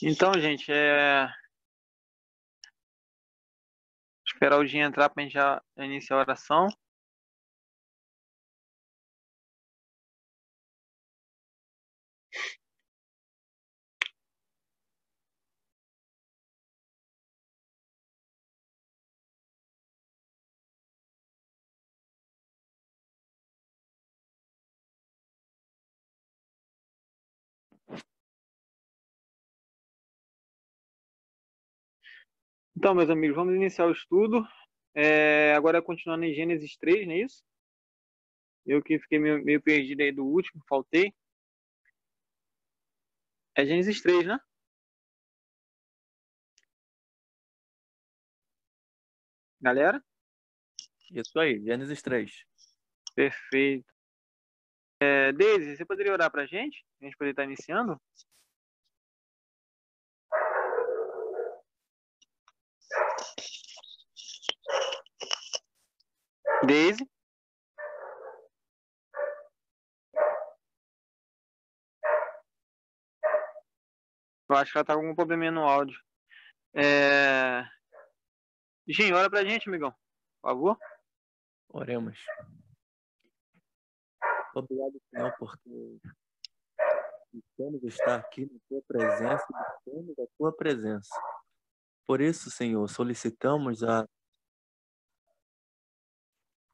Então, gente, esperar o dia entrar para a gente já iniciar a oração. Então, meus amigos, vamos iniciar o estudo. Agora continuando em Gênesis 3, não é isso? Eu que fiquei meio perdido aí do último, faltei. É Gênesis 3, né? Galera? Isso aí, Gênesis 3. Perfeito. Deise, você poderia orar para a gente? A gente poder estar iniciando? Deise? Eu acho que ela tá com algum probleminha no áudio. Gin, ora pra gente, amigão. Por favor. Oremos. Obrigado, Senhor, porque estamos estar aqui na tua presença e estamos da tua presença. Por isso, Senhor, solicitamos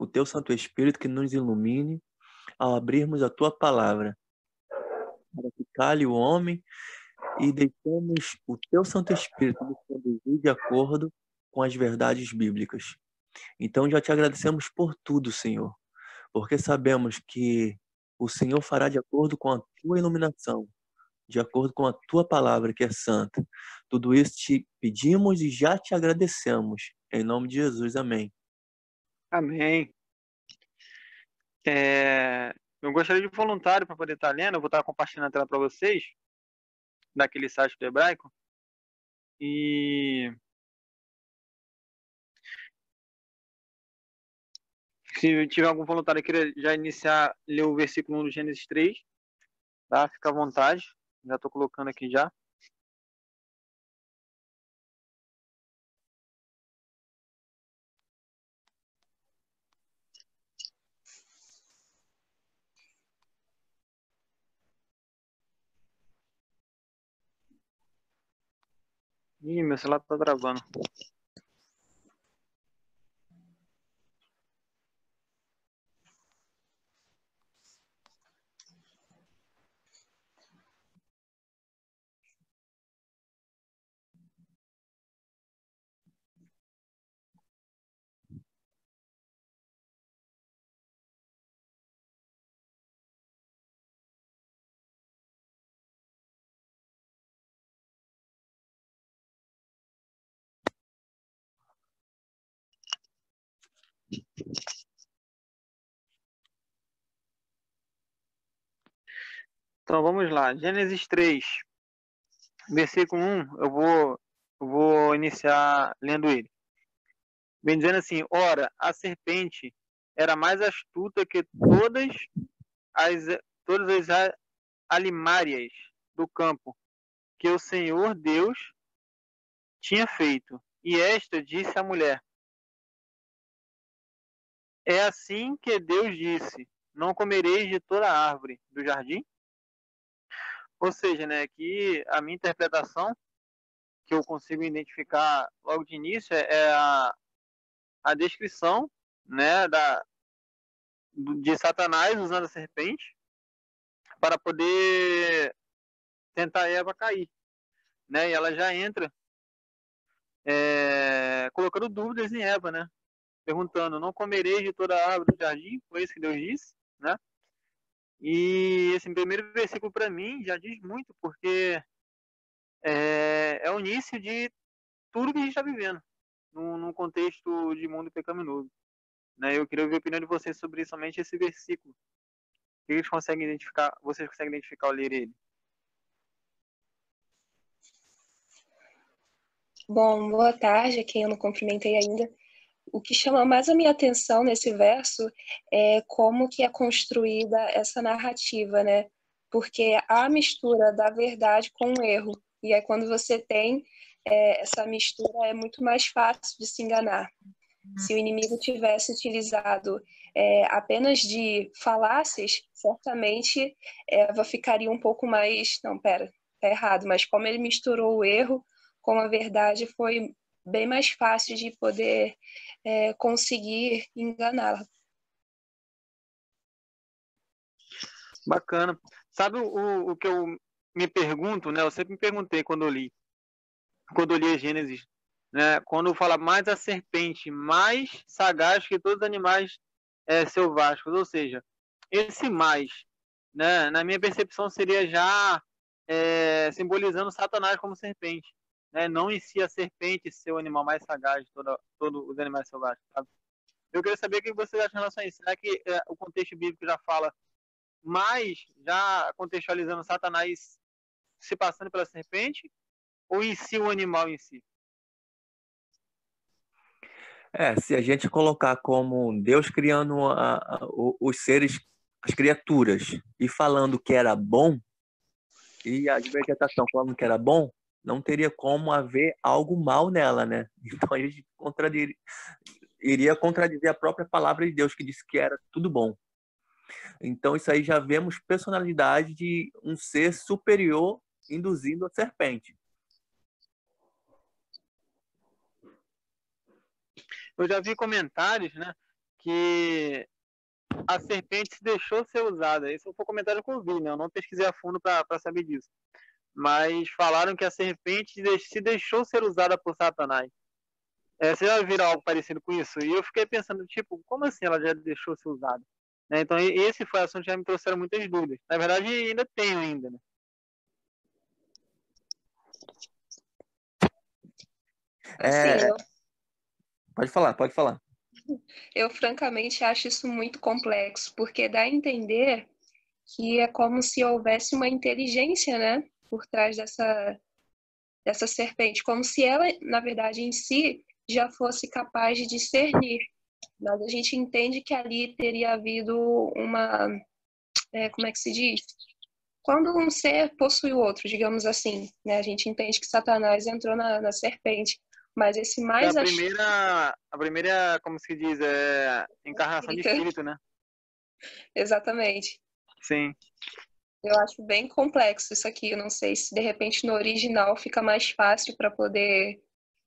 o teu Santo Espírito que nos ilumine ao abrirmos a tua palavra, para que cale o homem e deixemos o teu Santo Espírito nos conduzir de acordo com as verdades bíblicas. Então já te agradecemos por tudo, Senhor, porque sabemos que o Senhor fará de acordo com a tua iluminação, de acordo com a tua palavra que é santa. Tudo isso te pedimos e já te agradecemos. Em nome de Jesus, amém. Amém. Eu gostaria de voluntário para poder estar lendo. Eu vou estar compartilhando a tela para vocês, daquele site do Hebraico. E se tiver algum voluntário que queira já iniciar, ler o versículo 1 do Gênesis 3, tá? Fica à vontade. Já estou colocando aqui já. Ih, meu celular tá travando. Então vamos lá. Gênesis 3, versículo 1, eu vou iniciar lendo ele. Vem dizendo assim: ora, a serpente era mais astuta que as, todas as alimárias do campo que o Senhor Deus tinha feito. E esta disse à mulher: é assim que Deus disse: não comereis de toda árvore do jardim? Ou seja, né, aqui a minha interpretação, que eu consigo identificar logo de início, é a descrição, né, de Satanás usando a serpente para poder tentar Eva cair, né? E ela já entra colocando dúvidas em Eva, né? Perguntando: não comereis de toda a árvore do jardim? Foi isso que Deus disse, né? E esse primeiro versículo para mim já diz muito, porque é o início de tudo que a gente está vivendo num contexto de mundo pecaminoso, né? Eu queria ouvir a opinião de vocês sobre somente esse versículo. O que eles conseguem identificar? Vocês conseguem identificar ao ler ele? Bom, boa tarde a quem eu não cumprimentei ainda. O que chama mais a minha atenção nesse verso é como que é construída essa narrativa, né? Porque há a mistura da verdade com o erro. E aí, quando você tem essa mistura, é muito mais fácil de se enganar. Se o inimigo tivesse utilizado apenas de falácias, certamente Eva ficaria um pouco mais... Não, pera, tá errado. Mas como ele misturou o erro com a verdade, foi bem mais fácil de poder conseguir enganá-la. Bacana. Sabe o que eu me pergunto, né? Eu sempre me perguntei quando eu li a Gênesis, né? Quando fala mais a serpente, mais sagaz que todos os animais selváticos, ou seja, esse mais, né? Na minha percepção seria já simbolizando Satanás como serpente, né? Não em si a serpente ser o animal mais sagaz de todos os animais selváticos, sabe? Eu queria saber o que você acha em relação a isso. Será que o contexto bíblico já fala mais, já contextualizando Satanás se passando pela serpente, ou em si o animal em si? Se a gente colocar como Deus criando os seres, as criaturas, e falando que era bom, e a vegetação falando que era bom, não teria como haver algo mal nela, né? Então a gente iria contradizer a própria palavra de Deus, que disse que era tudo bom. Então isso aí já vemos personalidade de um ser superior induzindo a serpente. Eu já vi comentários, né, que a serpente se deixou ser usada. Esse foi o comentário que eu vi, né? Eu não pesquisei a fundo para saber disso. Mas falaram que a serpente se deixou ser usada por Satanás. Você já viram algo parecido com isso? E eu fiquei pensando, tipo, como assim ela já deixou ser usada? Né? Então, esse foi o assunto que já me trouxeram muitas dúvidas. Na verdade, ainda tenho ainda, né? Assim, Pode falar. Eu francamente acho isso muito complexo, porque dá a entender que é como se houvesse uma inteligência, né, por trás dessa serpente, como se ela, na verdade, em si, já fosse capaz de discernir. Mas a gente entende que ali teria havido uma, como é que se diz? Quando um ser possui o outro, digamos assim, né? A gente entende que Satanás entrou na serpente, mas esse mais a primeira, como se diz, encarnação de espírito, né? Exatamente. Sim. Eu acho bem complexo isso aqui. Eu não sei se de repente no original fica mais fácil para poder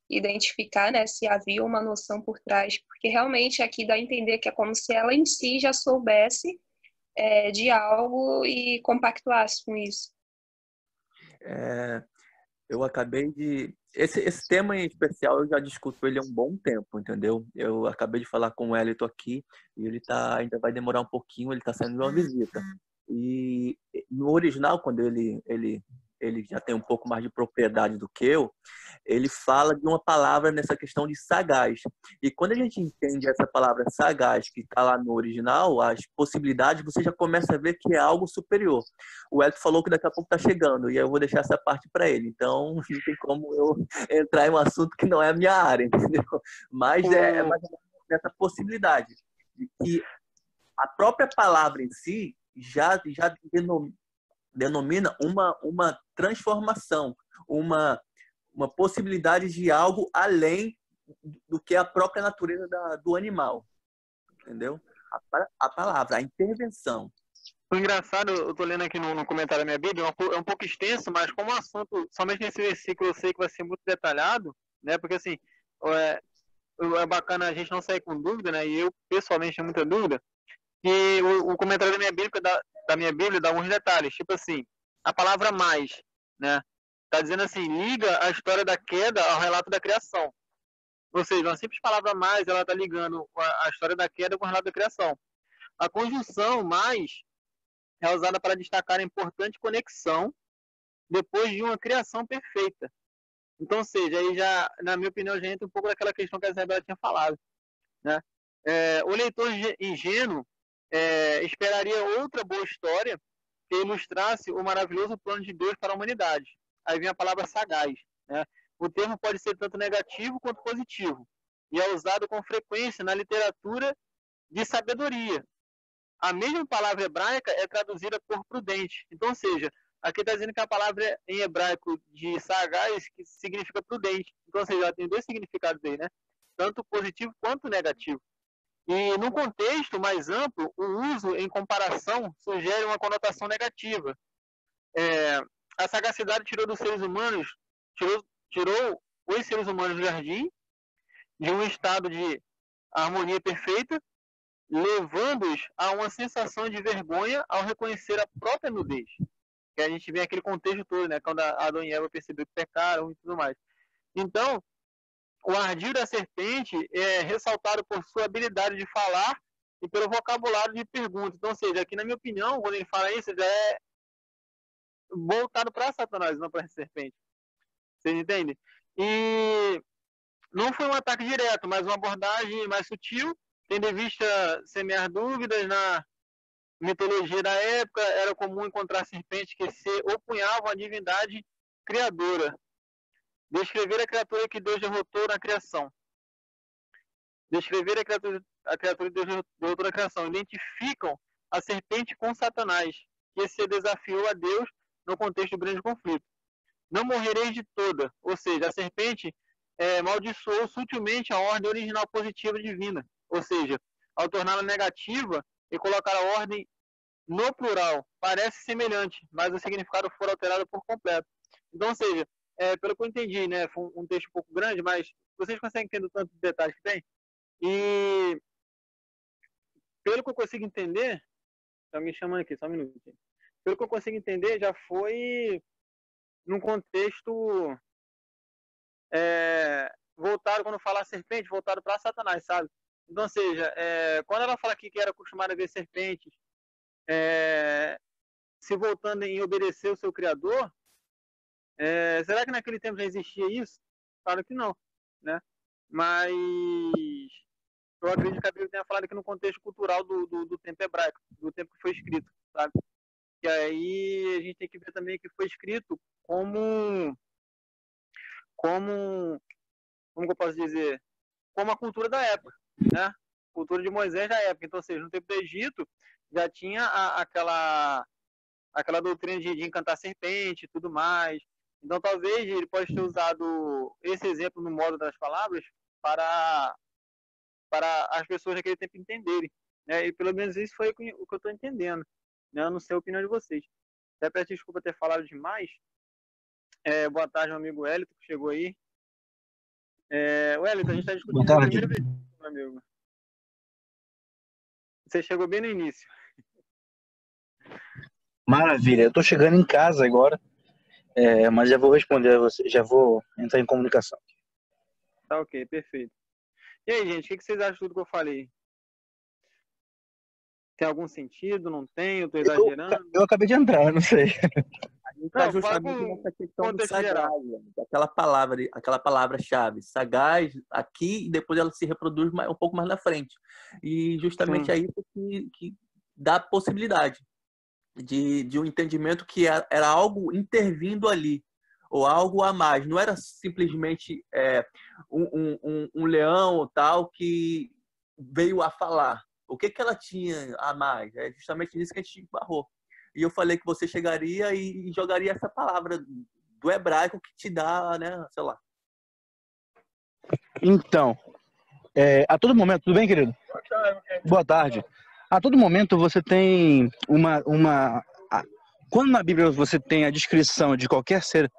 identificar, né, se havia uma noção por trás, porque realmente aqui dá a entender que é como se ela em si já soubesse de algo e compactuasse com isso. Eu acabei de... Esse tema em especial eu já discuto ele há um bom tempo, entendeu? Eu acabei de falar com o Wellington aqui e ele ainda vai demorar um pouquinho, ele está saindo de uma visita. E no original, quando ele já tem um pouco mais de propriedade do que eu, ele fala de uma palavra nessa questão de sagaz. E quando a gente entende essa palavra sagaz, que está lá no original, as possibilidades, você já começa a ver que é algo superior. O Elton falou que daqui a pouco está chegando, e eu vou deixar essa parte para ele. Então, não tem como eu entrar em um assunto que não é a minha área, entendeu? Mas é mais ou menos essa possibilidade de que a própria palavra em si já denomina uma transformação, uma possibilidade de algo além do que a própria natureza do animal, entendeu? A palavra, a intervenção. O engraçado, eu tô lendo aqui no comentário da minha Bíblia, é um pouco extenso, mas como o assunto, somente nesse versículo eu sei que vai ser muito detalhado, né? Porque assim, é bacana a gente não sair com dúvida, né? E eu pessoalmente tenho muita dúvida. E o comentário da minha Bíblia dá alguns detalhes, tipo assim, a palavra mais, né? Tá dizendo assim, liga a história da queda ao relato da criação. Ou seja, uma simples palavra mais, ela tá ligando a história da queda com o relato da criação. A conjunção mais é usada para destacar a importante conexão depois de uma criação perfeita. Então, ou seja, aí já, na minha opinião, já entra um pouco daquela questão que a Isabela tinha falado, né? O leitor ingênuo esperaria outra boa história que ilustrasse o maravilhoso plano de Deus para a humanidade. Aí vem a palavra sagaz, né? O termo pode ser tanto negativo quanto positivo e é usado com frequência na literatura de sabedoria. A mesma palavra hebraica é traduzida por prudente. Então, ou seja, aqui está dizendo que a palavra em hebraico de sagaz, que significa prudente. Então, ou seja, ela tem dois significados aí, né? Tanto positivo quanto negativo. E num contexto mais amplo, o uso em comparação sugere uma conotação negativa. A sagacidade tirou dos seres humanos, tirou os seres humanos do jardim, de um estado de harmonia perfeita, levando-os a uma sensação de vergonha ao reconhecer a própria nudez. Que a gente vê aquele contexto todo, né? Quando Adão e Eva perceberam que pecaram e tudo mais. Então, o ardil da serpente é ressaltado por sua habilidade de falar e pelo vocabulário de perguntas. Então, ou seja, aqui na minha opinião, quando ele fala isso, já é voltado para Satanás, não para a serpente. Vocês entendem? E não foi um ataque direto, mas uma abordagem mais sutil, tendo em vista semear dúvidas na mitologia da época. Era comum encontrar serpentes que se opunhavam à divindade criadora. Descrever a criatura que Deus derrotou na criação. Descrever a criatura que Deus derrotou na criação. Identificam a serpente com Satanás, que se desafiou a Deus no contexto do grande conflito. Não morrereis de toda, ou seja, a serpente amaldiçoou sutilmente a ordem original positiva divina, ou seja, ao torná-la negativa e colocar a ordem no plural. Parece semelhante, mas o significado foi alterado por completo. Então, ou seja, pelo que eu entendi, né, foi um texto um pouco grande, mas vocês conseguem entender o tanto de detalhes que tem? E pelo que eu consigo entender, tá me chamando aqui, só um minuto. Pelo que eu consigo entender, já foi num contexto voltado, quando fala serpente, voltado para Satanás, sabe? Então, ou seja, quando ela fala aqui que era acostumada a ver serpentes se voltando em obedecer o seu Criador, será que naquele tempo já existia isso? Claro que não, né? Mas eu acredito que a Bíblia tenha falado aqui no contexto cultural do tempo hebraico, do tempo que foi escrito, sabe? E aí a gente tem que ver também que foi escrito como que eu posso dizer? Como a cultura da época, né? Cultura de Moisés da época. Então, ou seja, no tempo do Egito já tinha aquela doutrina de encantar serpente e tudo mais. Então, talvez ele pode ter usado esse exemplo no modo das palavras para as pessoas daquele tempo entenderem, né? E pelo menos isso foi o que eu estou entendendo, né? Eu não sei a opinião de vocês. Até peço desculpa ter falado demais. Boa tarde, meu amigo Wellington, que chegou aí. Wellington, a gente está discutindo a primeira vez, meu amigo. Você chegou bem no início. Maravilha, eu estou chegando em casa agora, mas já vou responder a você, já vou entrar em comunicação. Tá ok, perfeito. E aí, gente, o que vocês acham de tudo que eu falei? Tem algum sentido? Não tem? Eu estou exagerando? Eu acabei de entrar, não sei. A gente está justamente nessa questão do sagaz, aquela palavra-chave, sagaz aqui, e depois ela se reproduz um pouco mais na frente. E justamente aí que dá a possibilidade de um entendimento que era algo intervindo ali, ou algo a mais. Não era simplesmente um leão ou tal que veio a falar. O que ela tinha a mais? É justamente nisso que a gente barrou. E eu falei que você chegaria e jogaria essa palavra do hebraico que te dá, né, sei lá. Então, a todo momento, tudo bem, querido? Boa tarde. A todo momento você tem quando na Bíblia você tem a descrição de qualquer ser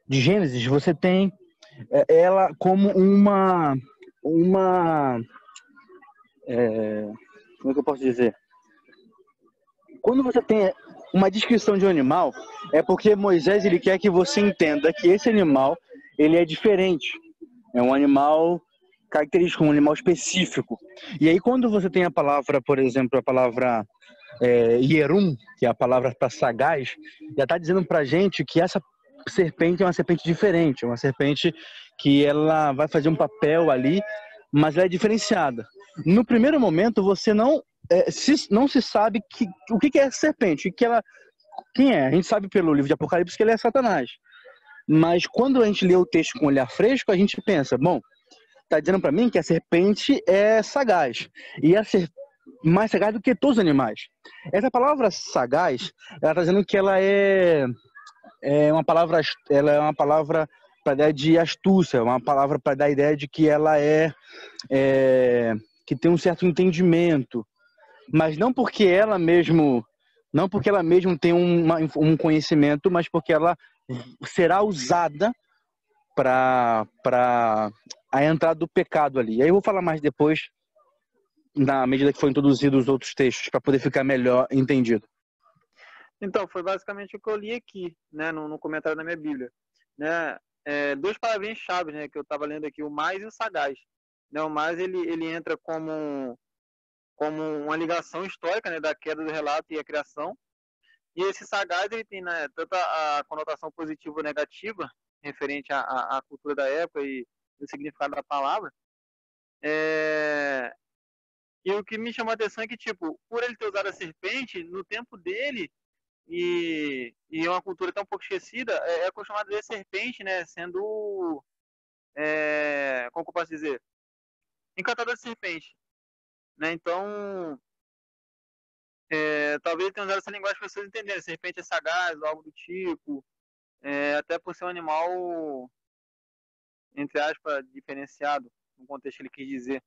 de Gênesis, você tem ela como como é que eu posso dizer? Quando você tem uma descrição de um animal, é porque Moisés ele quer que você entenda que esse animal ele é diferente. É um animal característico, um animal específico. E aí quando você tem a palavra, por exemplo, a palavra Yerum, que é a palavra para sagaz, já está dizendo para a gente que essa serpente é uma serpente diferente, uma serpente que ela vai fazer um papel ali, mas ela é diferenciada. No primeiro momento, você não se sabe o que é essa serpente, quem é. A gente sabe pelo livro de Apocalipse que ele é Satanás. Mas quando a gente lê o texto com um olhar fresco, a gente pensa, bom, está dizendo para mim que a serpente é sagaz. mais sagaz do que todos os animais. Essa palavra sagaz, ela está dizendo que ela é uma palavra para dar de astúcia, uma palavra para dar a ideia de que ela que tem um certo entendimento, mas não porque ela mesmo tem um conhecimento, mas porque ela será usada para a entrada do pecado ali. Aí eu vou falar mais depois, na medida que for introduzidos os outros textos, para poder ficar melhor entendido. Então, foi basicamente o que eu li aqui, né, no comentário da minha Bíblia. Né? Duas palavrinhas-chave, né, que eu estava lendo aqui, o mais e o sagaz. Né? O mais, ele entra como uma ligação histórica, né, da queda do relato e a criação. E esse sagaz, ele tem, né, tanto a conotação positiva ou negativa, referente à cultura da época e o significado da palavra. E o que me chamou a atenção é que, tipo, por ele ter usado a serpente, no tempo dele, e é uma cultura tão pouco esquecida, é acostumado a ver serpente, né, sendo, como que eu posso dizer, encantador de serpente, né, então, talvez tenha usado essa linguagem para as pessoas entenderem, serpente é sagaz, ou algo do tipo, até por ser um animal, entre aspas, diferenciado, no contexto que ele quis dizer.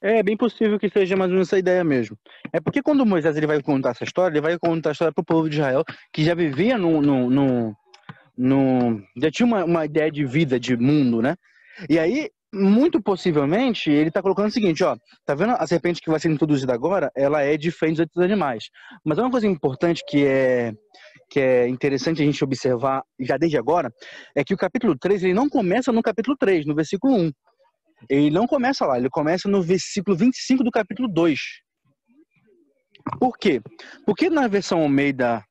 É bem possível que seja mais ou menos essa ideia mesmo. É porque quando Moisés ele vai contar essa história, ele vai contar a história para o povo de Israel, que já vivia já tinha uma ideia de vida, de mundo, né? E aí, muito possivelmente, ele está colocando o seguinte, ó, tá vendo a serpente que vai ser introduzida agora? Ela é diferente dos outros animais. Mas uma coisa importante que é interessante a gente observar já desde agora, é que o capítulo 3, ele não começa no capítulo 3, no versículo 1. Ele não começa lá, ele começa no versículo 25 do capítulo 2. Por quê? Porque na versão Almeida,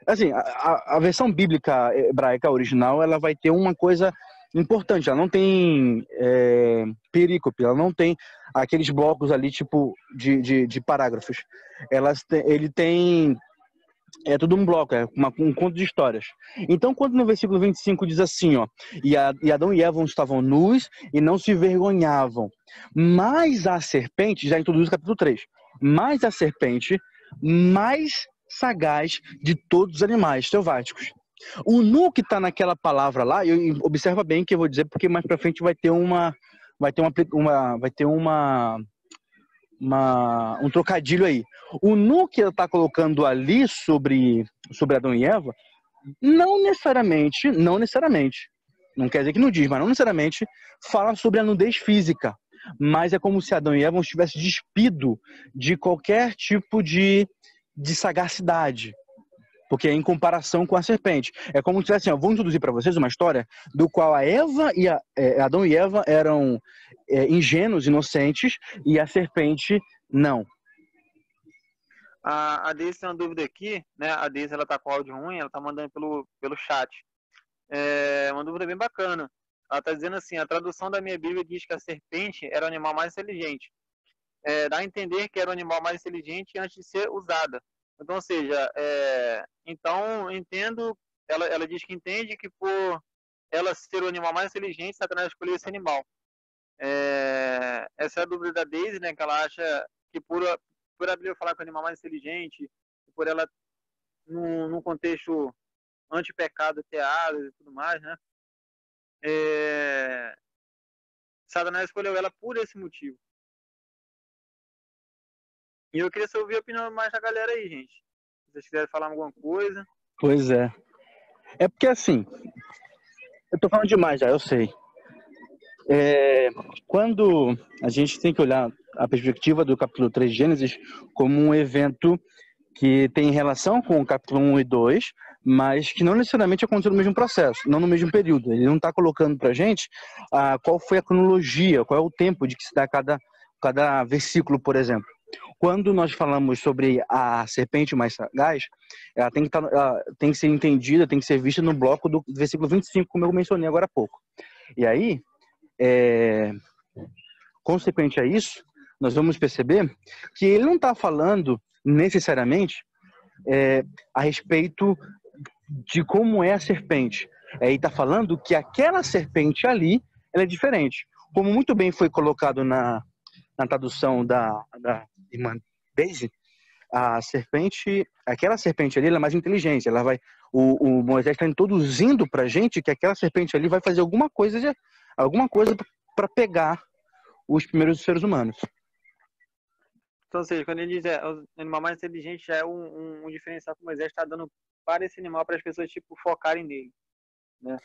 assim, a versão bíblica hebraica original, ela vai ter uma coisa importante, ela não tem perícope, ela não tem aqueles blocos ali, tipo, de parágrafos. Ele tem... É tudo um bloco, um conto de histórias. Então, quando no versículo 25 diz assim, ó, e Adão e Eva estavam nus e não se vergonhavam, mas a serpente, já introduz o capítulo 3, mas a serpente, mais sagaz de todos os animais selváticos. O nu que está naquela palavra lá, observa bem que eu vou dizer, porque mais para frente vai ter um trocadilho aí. O nu que ela está colocando ali sobre Adão e Eva, não necessariamente, não quer dizer que não diz, mas não necessariamente fala sobre a nudez física, mas é como se Adão e Eva estivessem despido de qualquer tipo de sagacidade, porque é em comparação com a serpente. É como se assim, vou introduzir para vocês uma história do qual Adão e Eva eram ingênuos, inocentes, e a serpente não. A Deise tem uma dúvida aqui, né? A Deise, ela tá com áudio ruim, ela tá mandando pelo chat. Uma dúvida bem bacana. Ela tá dizendo assim, a tradução da minha Bíblia diz que a serpente era o animal mais inteligente. Dá a entender que era o animal mais inteligente antes de ser usada. Então, ou seja, então entendo, ela diz que entende que por ela ser o animal mais inteligente, Satanás escolheu esse animal. Essa é a dúvida da Daisy, né, que ela acha que por a Bíblia falar que o animal mais inteligente, por ela num contexto anti-pecado ter asas e tudo mais, né, Satanás escolheu ela por esse motivo. E eu queria ouvir a opinião mais da galera aí, gente. Se vocês quiserem falar alguma coisa. Pois é. É porque assim, eu tô falando demais já, eu sei. Quando a gente tem que olhar a perspectiva do capítulo 3 de Gênesis como um evento que tem relação com o capítulo 1 e 2, mas que não necessariamente aconteceu no mesmo processo, não no mesmo período. Ele não está colocando pra gente qual foi a cronologia, qual é o tempo de que se dá cada versículo, por exemplo. Quando nós falamos sobre a serpente mais sagaz, ela tem que ser entendida, tem que ser vista no bloco do versículo 25, como eu mencionei agora há pouco. E aí, consequente a isso, nós vamos perceber que ele não está falando necessariamente a respeito de como é a serpente. Ele está falando que aquela serpente ali, ela é diferente. como muito bem foi colocado na tradução da irmã Daisy, a serpente, aquela serpente ali, ela é mais inteligente. Ela vai, o Moisés está introduzindo para a gente que aquela serpente ali vai fazer alguma coisa para pegar os primeiros seres humanos. Então, ou seja, quando ele diz o animal mais inteligente, já é um diferencial que o Moisés está dando para esse animal, para as pessoas tipo focarem nele, né?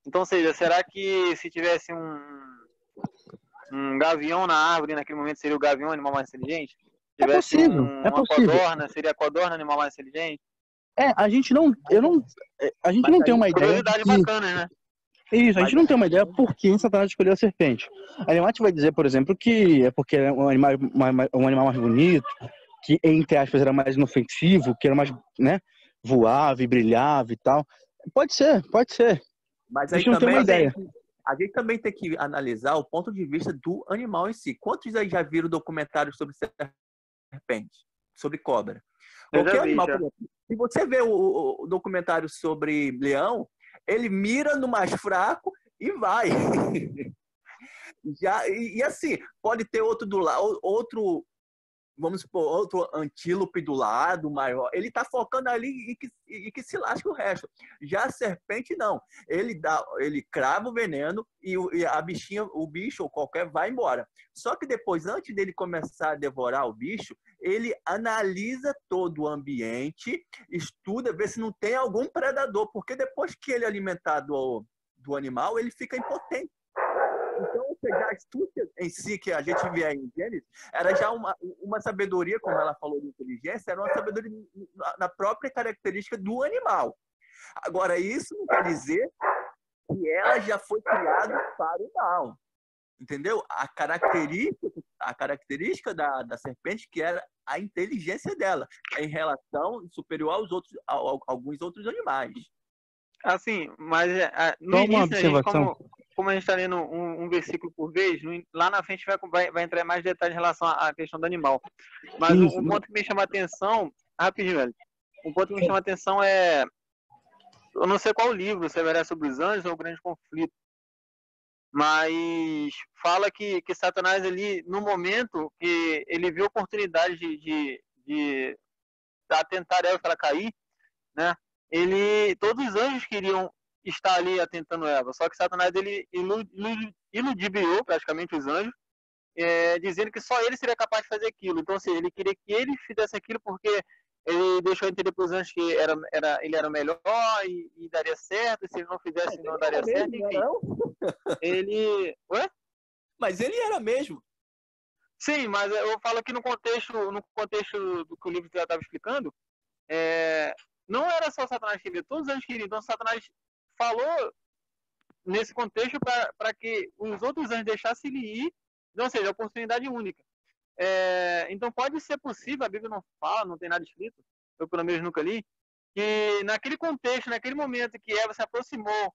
Então, ou seja, será que se tivesse um gavião na árvore naquele momento, seria o gavião o animal mais inteligente? É possível, é possível. Codorna, seria a codorna o animal mais inteligente? A gente não tem uma ideia. Curiosidade bacana, né? Isso, a gente não tem uma ideia por que Satanás escolheu a serpente. A Lemate vai dizer, por exemplo, que é porque é um animal mais bonito, que, entre aspas, era mais inofensivo, que era mais, né, voava e brilhava e tal. Pode ser. Mas a aí gente não tem uma ideia. A gente também tem que analisar o ponto de vista do animal em si. Quantos aí já viram documentários sobre serpente, sobre cobra? Qualquer animal, por exemplo, se você vê o documentário sobre leão, ele mira no mais fraco e vai. E assim, pode ter outro do lado, vamos supor, outro antílope do lado, maior. Ele está focando ali e que se lasque o resto. Já a serpente, não. Ele crava o veneno e a bichinha, o bicho ou qualquer, vai embora. Só que depois, antes dele começar a devorar o bicho, ele analisa todo o ambiente, estuda, vê se não tem algum predador, porque depois que ele é alimentado do animal, ele fica impotente. Então, a astúcia em si que a gente vê aí em Gênesis era já uma sabedoria, como ela falou de inteligência, era uma sabedoria na própria característica do animal. Agora, isso não quer dizer que ela já foi criada para o mal. Entendeu? A característica da serpente, que era a inteligência dela, em relação superior alguns outros animais. Assim, mas no início, como a gente está lendo um versículo por vez, lá na frente vai entrar mais detalhes em relação à questão do animal. Mas um ponto que me chama a atenção, rapidinho, velho. Um ponto que me chama a atenção é, eu não sei qual livro, se é sobre os anjos ou o grande conflito, mas fala que Satanás ali, no momento que ele viu a oportunidade de atentar ela para ela cair, né? Todos os anjos queriam estar ali atentando Eva, só que Satanás ele iludibriou praticamente os anjos, dizendo que só ele seria capaz de fazer aquilo. Então, assim, ele queria que ele fizesse aquilo porque ele deixou entender para os anjos que ele era o melhor e daria certo, e se ele não fizesse, não daria certo, enfim. Ué? Mas ele era mesmo. Sim, mas eu falo aqui no contexto do que o livro já estava explicando, não era só Satanás que queria, todos os anjos queriam. Então Satanás falou nesse contexto para que os outros anjos deixassem ele ir, ou seja, oportunidade única. Então pode ser possível, a Bíblia não fala, não tem nada escrito, eu pelo menos nunca li, que naquele contexto, naquele momento que Eva se aproximou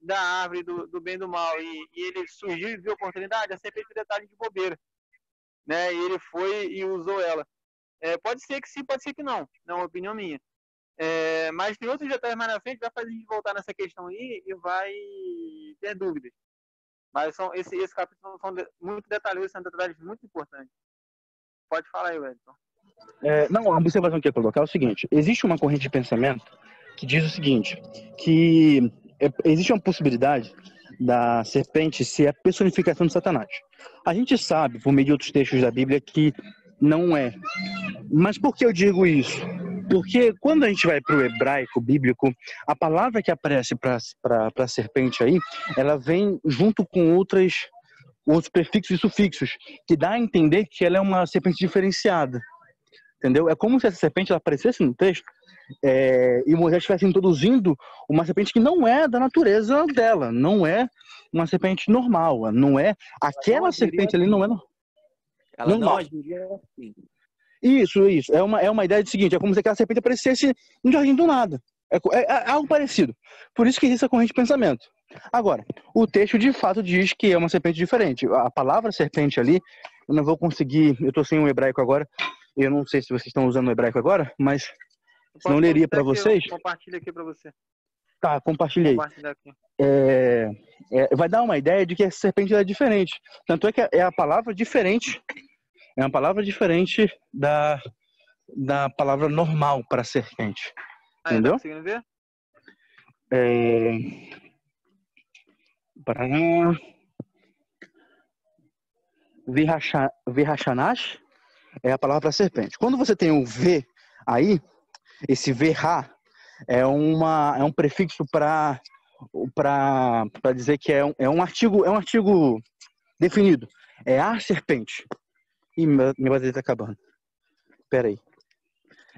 da árvore do bem e do mal e ele surgiu e viu a oportunidade, a serpente detalhe de bobeira, né? E ele foi e usou ela. Pode ser que sim, pode ser que não. Não é uma opinião minha. Mas tem outros detalhes mais na frente, vai fazer a gente voltar nessa questão aí e vai ter dúvidas. Mas esse capítulo são muito detalhosos, são detalhes muito importantes. Pode falar aí, Wellington. Não, a observação que eu ia colocar é o seguinte: existe uma corrente de pensamento que diz o seguinte, que existe uma possibilidade da serpente ser a personificação de Satanás. A gente sabe, por meio de outros textos da Bíblia, que não é. Mas por que eu digo isso? Porque quando a gente vai para o hebraico bíblico, a palavra que aparece para a serpente aí, ela vem junto com outros prefixos e sufixos, que dá a entender que ela é uma serpente diferenciada. Entendeu? É como se essa serpente ela aparecesse no texto e Moisés estivesse introduzindo uma serpente que não é da natureza dela, não é uma serpente normal, não é aquela serpente ali, não é ela normal. Não agiria assim. Isso. É uma ideia do seguinte, é como se aquela serpente aparecesse no jardim do nada. É algo parecido. Por isso que existe a corrente de pensamento. Agora, o texto de fato diz que é uma serpente diferente. A palavra serpente ali, eu não vou conseguir, eu estou sem o hebraico agora, eu não sei se vocês estão usando o hebraico agora, mas não leria para vocês. Eu compartilho aqui para você. Tá, compartilhei. Compartilhar aqui. Vai dar uma ideia de que a serpente é diferente. Tanto é que é a palavra diferente. É uma palavra diferente da palavra normal para serpente. Aí, tá Entendeu? conseguindo ver? Virachanash é a palavra para serpente. Quando você tem o V aí, esse VH é um prefixo para dizer que é um artigo definido. É a serpente. Ih, minha bateria está acabando. Espera aí.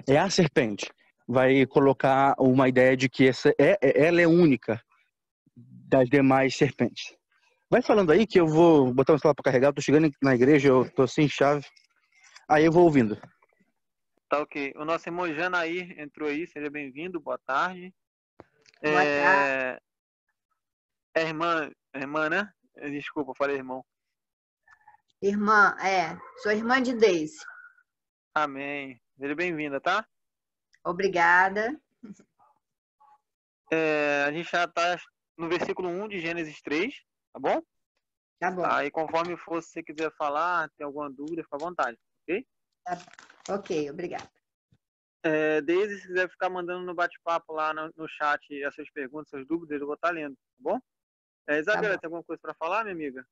É a serpente. Vai colocar uma ideia de que ela é única das demais serpentes. Vai falando aí que eu vou botar o celular para carregar. Eu tô chegando na igreja, eu tô sem chave. Aí eu vou ouvindo. Tá ok. O nosso irmão Janair entrou aí, seja bem-vindo, boa tarde. Boa tarde. Irmã, né? Desculpa, falei irmão. Irmã, sou irmã de Deise. Amém. Seja bem-vinda, tá? Obrigada. A gente já tá no versículo 1 de Gênesis 3, tá bom? Tá bom. Aí conforme for, se você quiser falar, tem alguma dúvida, fica à vontade, ok? Tá. Ok, obrigada. Desde se quiser ficar mandando no bate-papo lá no chat as suas perguntas, suas dúvidas, eu vou estar lendo, tá bom? Isabela, tem alguma coisa para falar, minha amiga?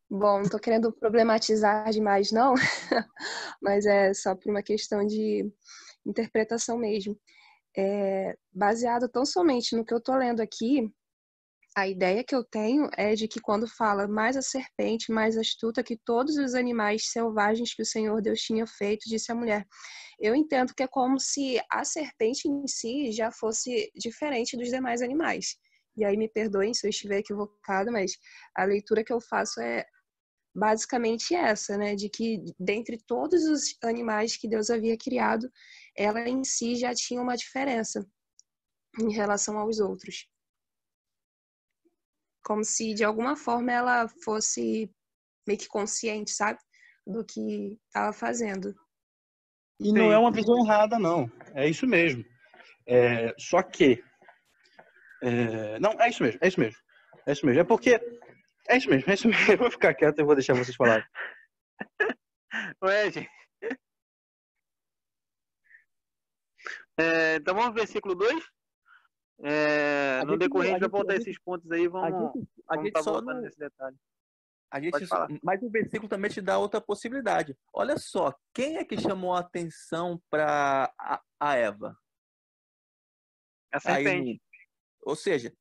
Bom, não tô querendo problematizar demais, não, mas é só por uma questão de interpretação mesmo. Baseado tão somente no que eu tô lendo aqui, a ideia que eu tenho é de que quando fala mais a serpente, mais astuta que todos os animais selvagens que o Senhor Deus tinha feito, disse a mulher. Eu entendo que é como se a serpente em si já fosse diferente dos demais animais. E aí me perdoem se eu estiver equivocada, mas a leitura que eu faço é basicamente essa, né? De que dentre todos os animais que Deus havia criado, ela em si já tinha uma diferença em relação aos outros. Como se, de alguma forma, ela fosse meio que consciente, sabe? Do que estava fazendo. E não é uma visão errada, não. É isso mesmo. Só que... não, é isso mesmo. É isso mesmo. É isso mesmo. É porque... É isso mesmo. Eu vou ficar quieto e vou deixar vocês falarem. Ué, gente. Então vamos ao versículo 2? No decorrer, a gente vai voltar esses pontos aí, vamos estar voltando nesse detalhe. Mas o versículo também te dá outra possibilidade. Olha só, quem é que chamou a atenção para a Eva? A serpente. Ou seja,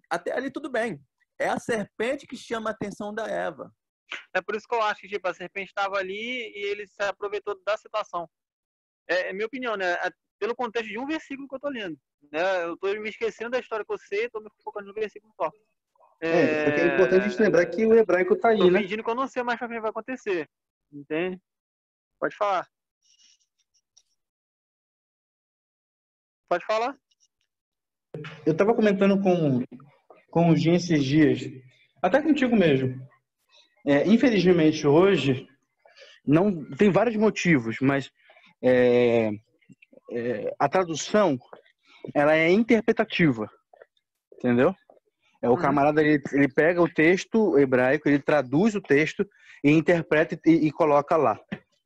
até ali tudo bem. É a serpente que chama a atenção da Eva. É por isso que eu acho que a serpente estava ali e ele se aproveitou da situação. É minha opinião, né? Pelo contexto de um versículo que eu estou lendo. Né? Eu estou me esquecendo da história que eu sei, estou me focando no versículo só. Porque é importante a gente lembrar que o hebraico está aí, né? Tô fingindo que eu não sei mais o que vai acontecer. Entende? Pode falar. Pode falar. Eu estava comentando com o Jean esses dias, até contigo mesmo. Infelizmente, hoje, não tem vários motivos, mas a tradução ela é interpretativa, entendeu? O camarada ele pega o texto hebraico, ele traduz o texto e interpreta e coloca lá.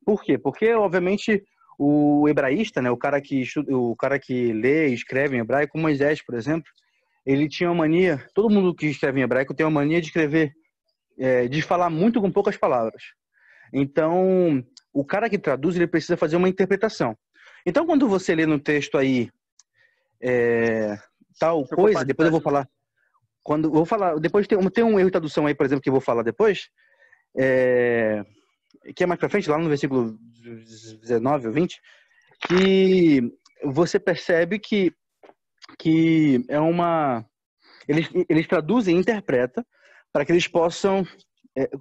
Por quê? Porque obviamente o hebraísta, né, o cara que lê e escreve em hebraico, Moisés, por exemplo, ele tinha uma mania. Todo mundo que escreve em hebraico tem uma mania de escrever, de falar muito com poucas palavras. Então, o cara que traduz ele precisa fazer uma interpretação. Então, quando você lê no texto aí tal coisa, depois eu vou falar. Quando eu vou falar, depois tem um erro de tradução aí, por exemplo, que eu vou falar depois, que é mais pra frente, lá no versículo 19 ou 20, que você percebe que é uma... Eles traduzem e interpretam para que eles possam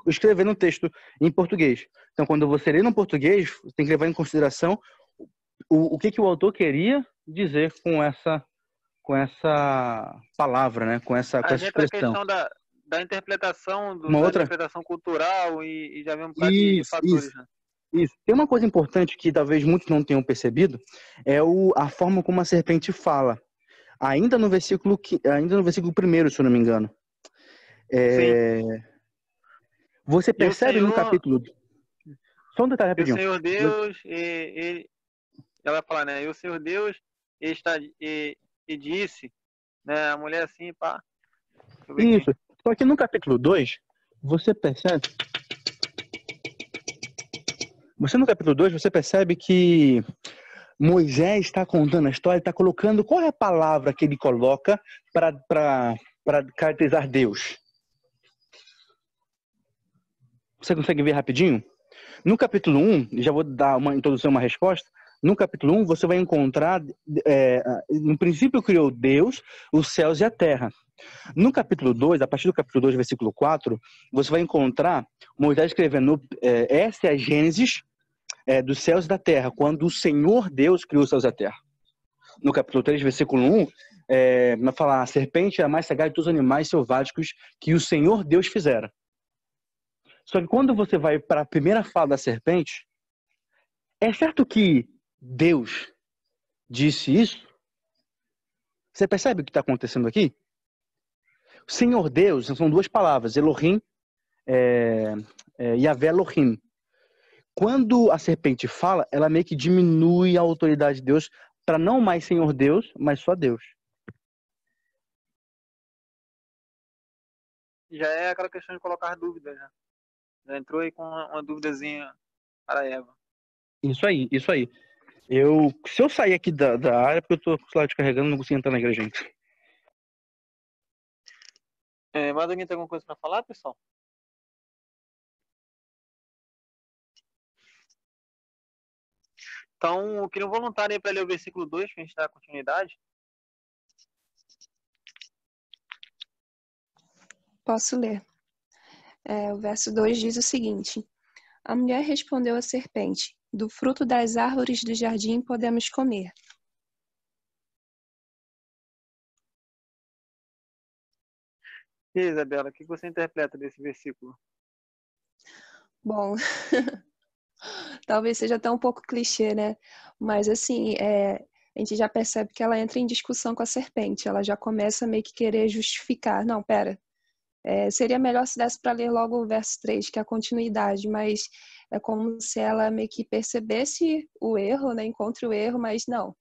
escrever no texto em português. Então, quando você lê no português, você tem que levar em consideração o que o autor queria dizer com essa palavra, né? Com essa expressão. A questão da interpretação, da interpretação cultural e já vem um bocado de fatores, né? Isso. Tem uma coisa importante que talvez muitos não tenham percebido, é a forma como a serpente fala. Ainda no versículo 1º, se eu não me engano. Você percebe no capítulo... Só um detalhe E o rapidinho. Senhor Deus, ela fala, né? E o Senhor Deus e disse, né? A mulher assim, pá. Deixa eu ver Isso. aqui. Só que no capítulo 2, você percebe... no capítulo 2, você percebe que Moisés está contando a história, está colocando... Qual é a palavra que ele coloca para caracterizar Deus? Você consegue ver rapidinho? No capítulo 1, já vou dar uma introdução, uma resposta. No capítulo 1, você vai encontrar, no princípio criou Deus os céus e a terra. No capítulo 2, a partir do capítulo 2, versículo 4, você vai encontrar Moisés escrevendo, essa é a Gênesis dos céus e da terra, quando o Senhor Deus criou os céus e a terra. No capítulo 3, versículo 1, vai falar, a serpente é a mais sagaz de todos os animais selváticos que o Senhor Deus fizera. Só que quando você vai para a primeira fala da serpente, é certo que Deus disse isso? Você percebe o que está acontecendo aqui? O Senhor Deus, são duas palavras, Elohim, Yahvé Elohim. Quando a serpente fala, ela meio que diminui a autoridade de Deus para não mais Senhor Deus, mas só Deus. Já é aquela questão de colocar dúvidas, né? Já entrou aí com uma duvidazinha para a Eva. Isso aí, isso aí. Se eu sair aqui da área, porque eu tô com o celular descarregando, não consigo entrar na igreja, gente. Mais alguém tem alguma coisa para falar, pessoal? Então, eu queria um voluntário aí para ler o versículo 2, para a gente dar continuidade. Posso ler. O verso 2 diz o seguinte: A mulher respondeu à serpente: Do fruto das árvores do jardim podemos comer. E aí, Isabela, o que você interpreta desse versículo? Bom, talvez seja até um pouco clichê, né? Mas assim, a gente já percebe que ela entra em discussão com a serpente. Ela já começa a meio que querer justificar. Não, pera. Seria melhor se desse para ler logo o verso 3, que é a continuidade, mas é como se ela meio que percebesse o erro, né? Encontre o erro, mas não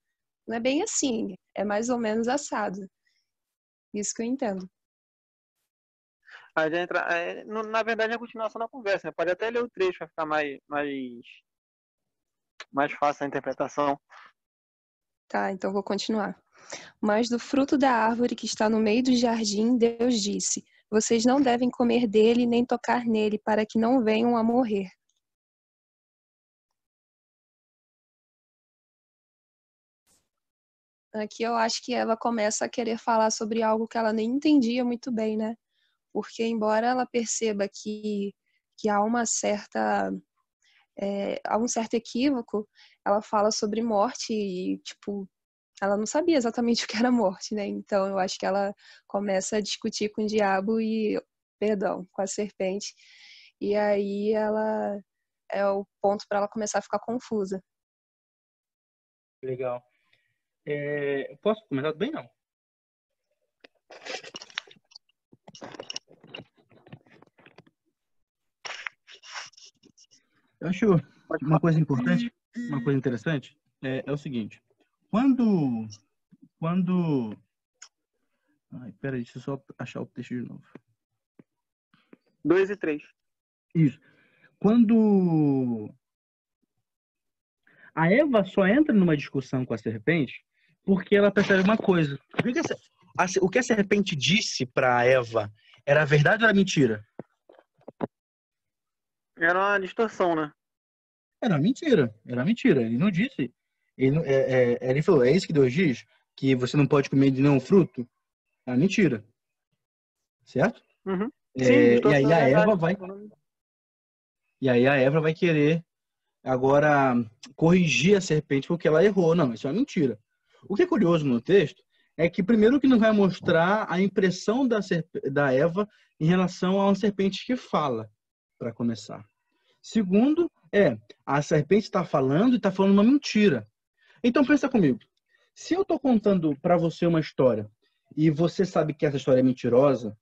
é bem assim, é mais ou menos assado. Isso que eu entendo. Aí já entra, na verdade, é a continuação da conversa, né? Pode até ler o trecho, vai ficar mais fácil a interpretação. Tá, então vou continuar. Mas do fruto da árvore que está no meio do jardim, Deus disse: Vocês não devem comer dele nem tocar nele, para que não venham a morrer. Aqui eu acho que ela começa a querer falar sobre algo que ela nem entendia muito bem, né? Porque embora ela perceba que há uma certa... há um certo equívoco, ela fala sobre morte e, tipo, ela não sabia exatamente o que era morte, né? Então eu acho que ela começa a discutir com o diabo com a serpente. E aí ela é o ponto para ela começar a ficar confusa. Legal. Posso começar bem, não? Eu acho uma coisa importante, uma coisa interessante, é o seguinte. Quando... Ai, peraí, deixa eu só achar o texto de novo. 2 e 3. Isso. Quando a Eva só entra numa discussão com a serpente porque ela percebe uma coisa. O que a serpente disse para Eva era verdade ou era mentira? Era uma distorção, né? Era mentira. Era mentira. Ele não disse. Ele falou, é isso que Deus diz? Que você não pode comer de nenhum fruto? É mentira. Certo? Uhum. Sim, distorção, e aí a verdade. Eva vai... E aí a Eva vai querer agora corrigir a serpente porque ela errou. Não, isso é uma mentira. O que é curioso no texto é que, primeiro, que não vai mostrar a impressão da Eva em relação a uma serpente que fala, para começar. Segundo, A serpente está falando e está falando uma mentira. Então pensa comigo. Se eu estou contando para você uma história e você sabe que essa história é mentirosa,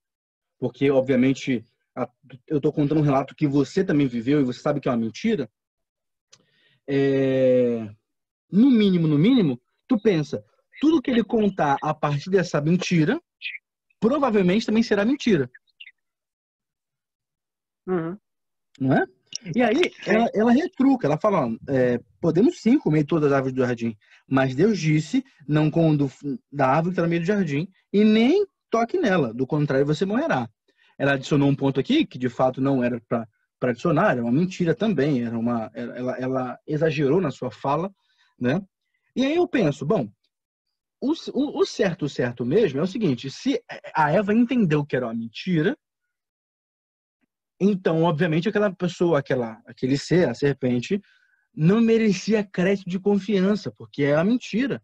porque obviamente eu estou contando um relato que você também viveu e você sabe que é uma mentira, no mínimo, tu pensa, tudo que ele contar a partir dessa mentira, provavelmente também será mentira. Uhum. Não é? E aí, ela retruca, ela fala, podemos sim comer todas as árvores do jardim, mas Deus disse, não coma da árvore que está no meio do jardim, e nem toque nela, do contrário você morrerá. Ela adicionou um ponto aqui, que de fato não era para adicionar, era uma mentira também, ela exagerou na sua fala, né? E aí eu penso, bom, o certo mesmo é o seguinte, se a Eva entendeu que era uma mentira, então, obviamente, aquela pessoa, aquele ser, a serpente, não merecia crédito de confiança, porque é a mentira.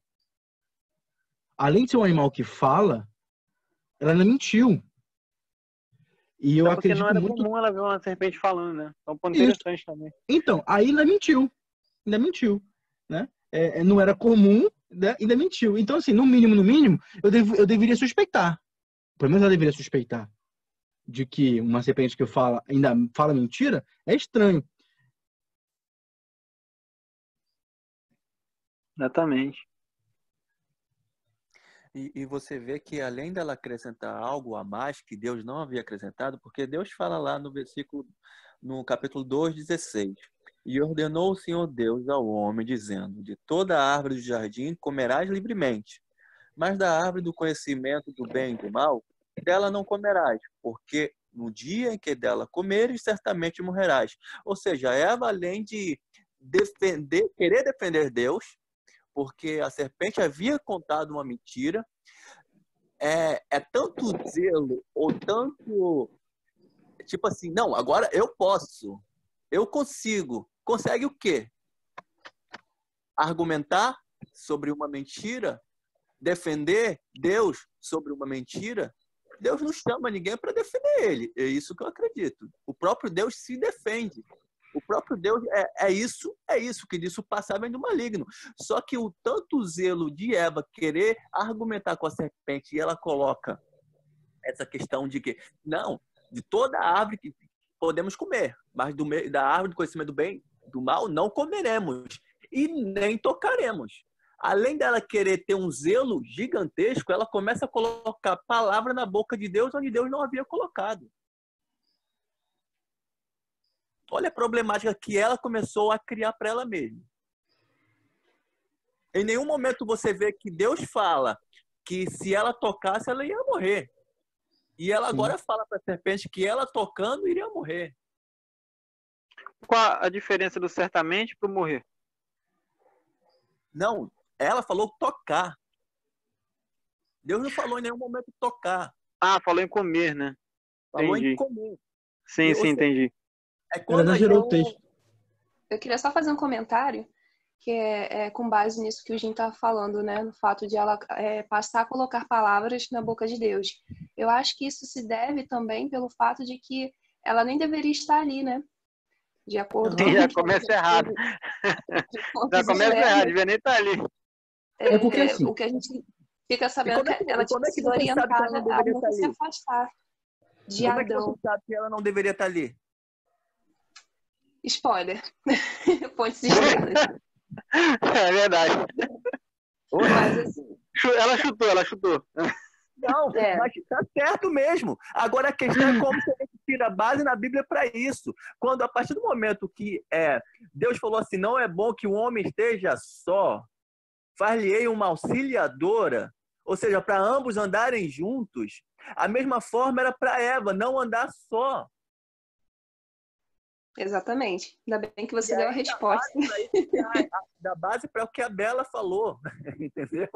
Além de ser um animal que fala, ela não mentiu. E eu Porque não acredito era muito... comum ela ver uma serpente falando, né? É um ponto Isso. interessante também. Então, aí ainda mentiu, né? Não era comum, né? Ainda mentiu. Então, assim, no mínimo, eu deveria suspeitar. Pelo menos ela deveria suspeitar de que uma serpente que ainda fala mentira é estranho. Exatamente. E você vê que além dela acrescentar algo a mais que Deus não havia acrescentado, porque Deus fala lá no capítulo 2:16, e ordenou o Senhor Deus ao homem, dizendo, de toda a árvore do jardim comerás livremente, mas da árvore do conhecimento do bem e do mal, dela não comerás, porque no dia em que dela comeres, certamente morrerás. Ou seja, Eva, além de querer defender Deus, porque a serpente havia contado uma mentira, é tanto zelo, ou tanto, tipo assim, não, agora eu posso, eu consigo. Consegue o quê? Argumentar sobre uma mentira? Defender Deus sobre uma mentira? Deus não chama ninguém para defender ele. É isso que eu acredito. O próprio Deus se defende. O próprio Deus é isso que diz o passar vem do maligno. Só que o tanto zelo de Eva querer argumentar com a serpente, e ela coloca essa questão de que, não, de toda a árvore que podemos comer, mas da árvore do conhecimento do bem e do mal não comeremos e nem tocaremos. Além dela querer ter um zelo gigantesco, ela começa a colocar palavra na boca de Deus onde Deus não havia colocado. Olha a problemática que ela começou a criar para ela mesma. Em nenhum momento você vê que Deus fala que se ela tocasse, ela ia morrer. E ela agora fala para a serpente que ela tocando iria morrer. Qual a diferença do certamente para o morrer? Não, ela falou tocar. Deus não falou em nenhum momento tocar. Ah, falou em comer, né? Falou Entendi. em comer. Sim, entendi. É quando Ela exagerou o texto. Eu queria só fazer um comentário que é com base nisso que o Jim estava falando, né? No fato de ela passar a colocar palavras na boca de Deus. Eu acho que isso se deve também pelo fato de que ela nem deveria estar ali, né? De acordo com... Já começa errado. Já começa errado, devia nem estar ali. Porque assim... O que a gente fica sabendo é que ela tinha sido orientada a não se afastar de Adão. Como é que você sabe que ela não deveria estar ali? Spoiler. Fontes externas. É verdade. Mas assim... Ela chutou. Não, mas tá certo mesmo. Agora a questão é como você tira a base na Bíblia para isso. Quando, a partir do momento que Deus falou assim, não é bom que o homem esteja só, far-lhe-ei uma auxiliadora, ou seja, para ambos andarem juntos. A mesma forma era para Eva, não andar só. Exatamente. Ainda bem que você deu a resposta. Da base para o que a Bela falou, entendeu?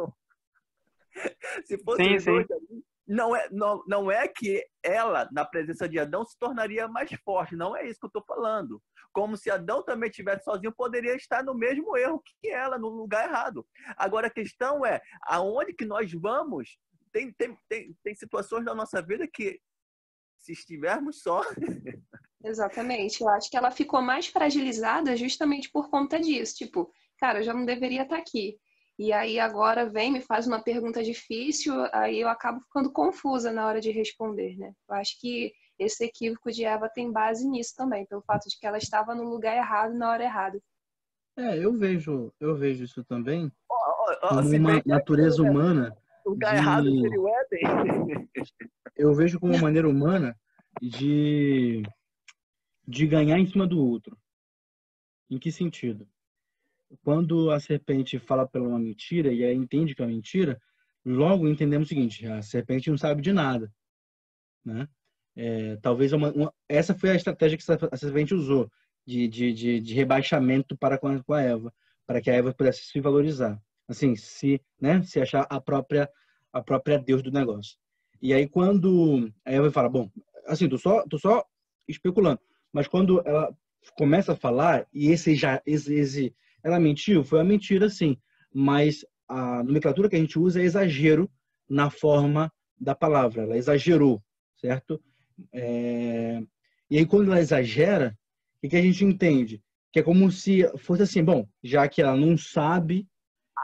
Se fosse sim, os dois ali, não é que ela, na presença de Adão, se tornaria mais forte. Não é isso que eu estou falando. Como se Adão também estivesse sozinho, poderia estar no mesmo erro que ela, no lugar errado. Agora, a questão é, aonde que nós vamos? Tem situações da nossa vida que, se estivermos só... Exatamente. Eu acho que ela ficou mais fragilizada justamente por conta disso. Tipo, cara, eu já não deveria estar aqui. E aí agora vem, me faz uma pergunta difícil, aí eu acabo ficando confusa na hora de responder, né? Eu acho que esse equívoco de Eva tem base nisso também, pelo fato de que ela estava no lugar errado na hora errada. Eu vejo isso também como Se bem uma que é aquilo, natureza né? humana O lugar errado de, seria o Éden. eu vejo como uma maneira humana de, de ganhar em cima do outro. Em que sentido? Quando a serpente fala pela uma mentira e aí entende que é uma mentira, logo entendemos o seguinte: a serpente não sabe de nada, né? Talvez essa foi a estratégia que a serpente usou de rebaixamento para com a Eva, para que a Eva pudesse se valorizar, assim, se achar a própria Deus do negócio. E aí quando a Eva fala, bom, assim, tô só especulando, mas quando ela começa a falar e ela mentiu, foi uma mentira, sim, mas a nomenclatura que a gente usa é exagero na forma da palavra, ela exagerou, certo? E aí, quando ela exagera, o que a gente entende? Que é como se fosse assim, bom, já que ela não sabe,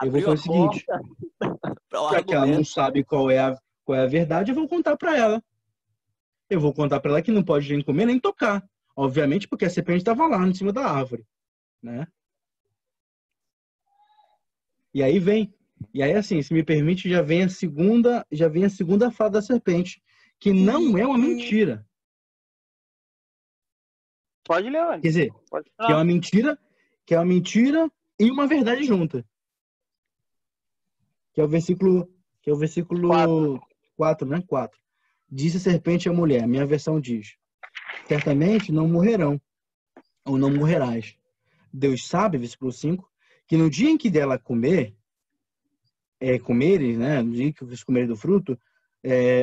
eu vou Abriu a fazer o seguinte, porta para o já que ela não argumento. sabe qual é a verdade, eu vou contar para ela. Eu vou contar para ela que não pode nem comer, nem tocar. Obviamente, porque a serpente estava lá, em cima da árvore, né? E aí, assim, se me permite, já vem a segunda fala da serpente, que não é uma mentira. Pode ler, Quer olha. dizer, Pode que é falar. uma mentira e uma verdade junta. Que é o Quatro. versículo 4, né? 4. Disse a serpente à mulher, minha versão diz, certamente não morrerão, ou não morrerás. Deus sabe, versículo 5, que no dia em que dela comerem, né? No dia que vocês comerem do fruto,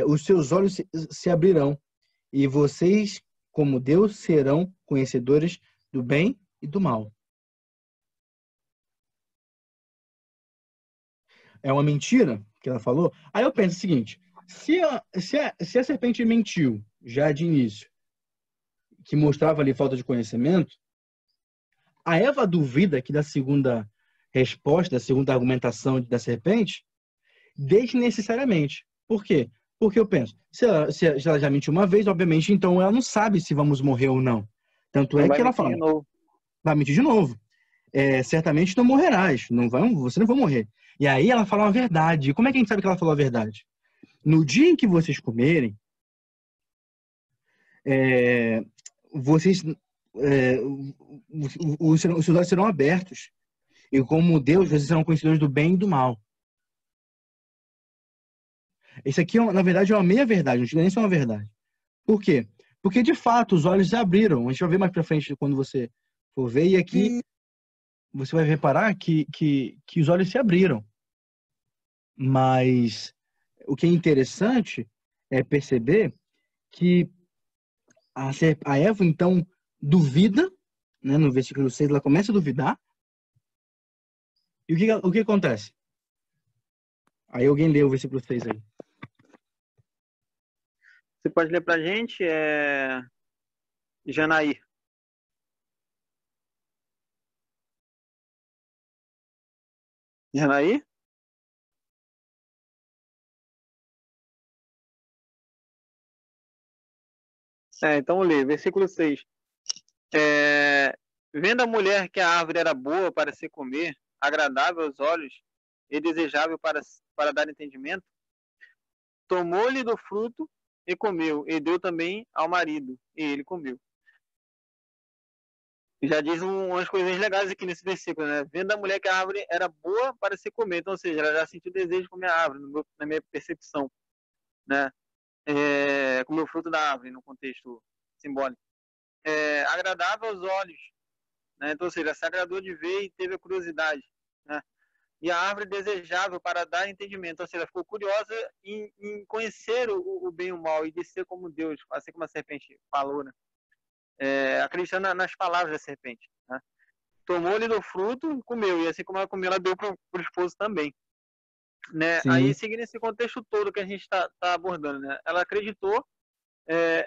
os seus olhos se abrirão, e vocês, como Deus, serão conhecedores do bem e do mal. É uma mentira que ela falou? Aí eu penso o seguinte, se a serpente mentiu já de início, que mostrava ali falta de conhecimento, a Eva duvida que da segunda resposta, da segunda argumentação da serpente, desnecessariamente. Por quê? Porque eu penso, se ela já mentiu uma vez, obviamente, então ela não sabe se vamos morrer ou não. Tanto Não é vai que ela mentir fala, de novo. vai mentir de novo. Certamente não morrerás, você não vai morrer. E aí ela fala uma verdade. Como é que a gente sabe que ela falou a verdade? No dia em que vocês comerem, vocês, os seus olhos serão abertos. E como Deus, vocês serão conhecedores do bem e do mal. Isso aqui, na verdade, é uma meia-verdade, não chega nem a ser uma verdade. Por quê? Porque, de fato, os olhos se abriram. A gente vai ver mais pra frente quando você for ver. E aqui você vai reparar que os olhos se abriram. Mas o que é interessante é perceber que a Eva, então, duvida, né, no versículo 6, ela começa a duvidar. E o que acontece? Aí alguém lê o versículo 6 aí. Você pode ler pra gente, Janaí. Janaí? Então vou ler, versículo 6. Vendo a mulher que a árvore era boa para se comer, agradável aos olhos e desejável para dar entendimento, tomou-lhe do fruto e comeu, e deu também ao marido, e ele comeu. Já diz umas coisas legais aqui nesse versículo, né? Vendo a mulher que a árvore era boa para se comer, então, ou seja, ela já sentiu desejo de comer a árvore, na minha percepção, né? Comeu o fruto da árvore, no contexto simbólico. Agradável aos olhos, né? Então, ou seja, se agradou de ver e teve a curiosidade, né? E a árvore desejável para dar entendimento, ou seja, ela ficou curiosa em conhecer o bem e o mal e de ser como Deus, assim como a serpente falou, né? Acreditando nas palavras da serpente, né? Tomou-lhe do fruto e comeu, e assim como ela comeu, ela deu para o esposo também, né? Aí, Sim. seguindo esse contexto todo que a gente está abordando, né? Ela acreditou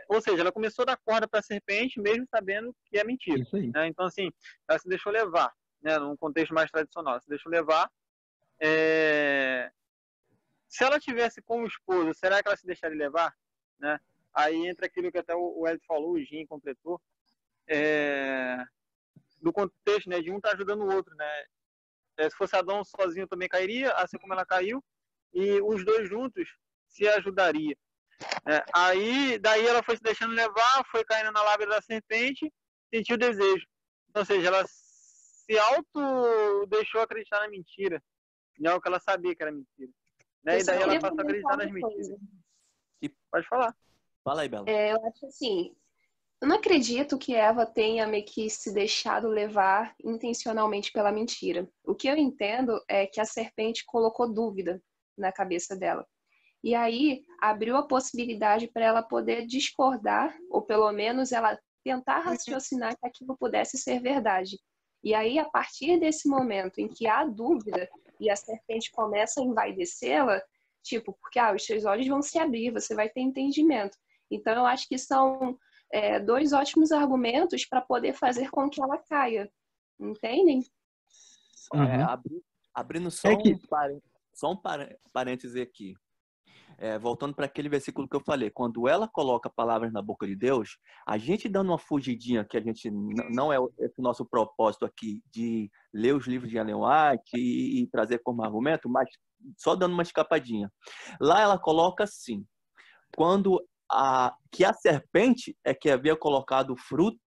Ou seja, ela começou a dar corda para a serpente, mesmo sabendo que é mentira. Isso aí. Né? Então, assim, ela se deixou levar, né? Num contexto mais tradicional, ela se deixou levar. Se ela tivesse como esposo, será que ela se deixaria levar? Né? Aí entra aquilo que até o Ed falou, o Jim completou, do contexto, né, de um estar ajudando o outro. Né? Se fosse Adão sozinho também cairia, assim como ela caiu, e os dois juntos se ajudariam. Aí, daí ela foi se deixando levar, foi caindo na lábia da serpente, sentiu desejo. Então, ou seja, ela se auto deixou acreditar na mentira, em algo que ela sabia que era mentira. Né? E daí ela passou a acreditar nas mentiras. Pode falar. Fala aí, Bela. Eu acho assim, eu não acredito que Eva tenha meio que se deixado levar intencionalmente pela mentira. O que eu entendo é que a serpente colocou dúvida na cabeça dela. E aí abriu a possibilidade para ela poder discordar, ou pelo menos ela tentar raciocinar que aquilo pudesse ser verdade. E aí, a partir desse momento em que há dúvida e a serpente começa a envaidecê-la, tipo, porque os seus olhos vão se abrir, você vai ter entendimento. Então, eu acho que são dois ótimos argumentos para poder fazer com que ela caia. Entendem? Abrindo só um parêntese aqui. Voltando para aquele versículo que eu falei, quando ela coloca palavras na boca de Deus, a gente dando uma fugidinha, que a gente não é o nosso propósito aqui de ler os livros de Ellen White e trazer como argumento, mas só dando uma escapadinha. Lá ela coloca assim, que a serpente é que havia colocado o fruto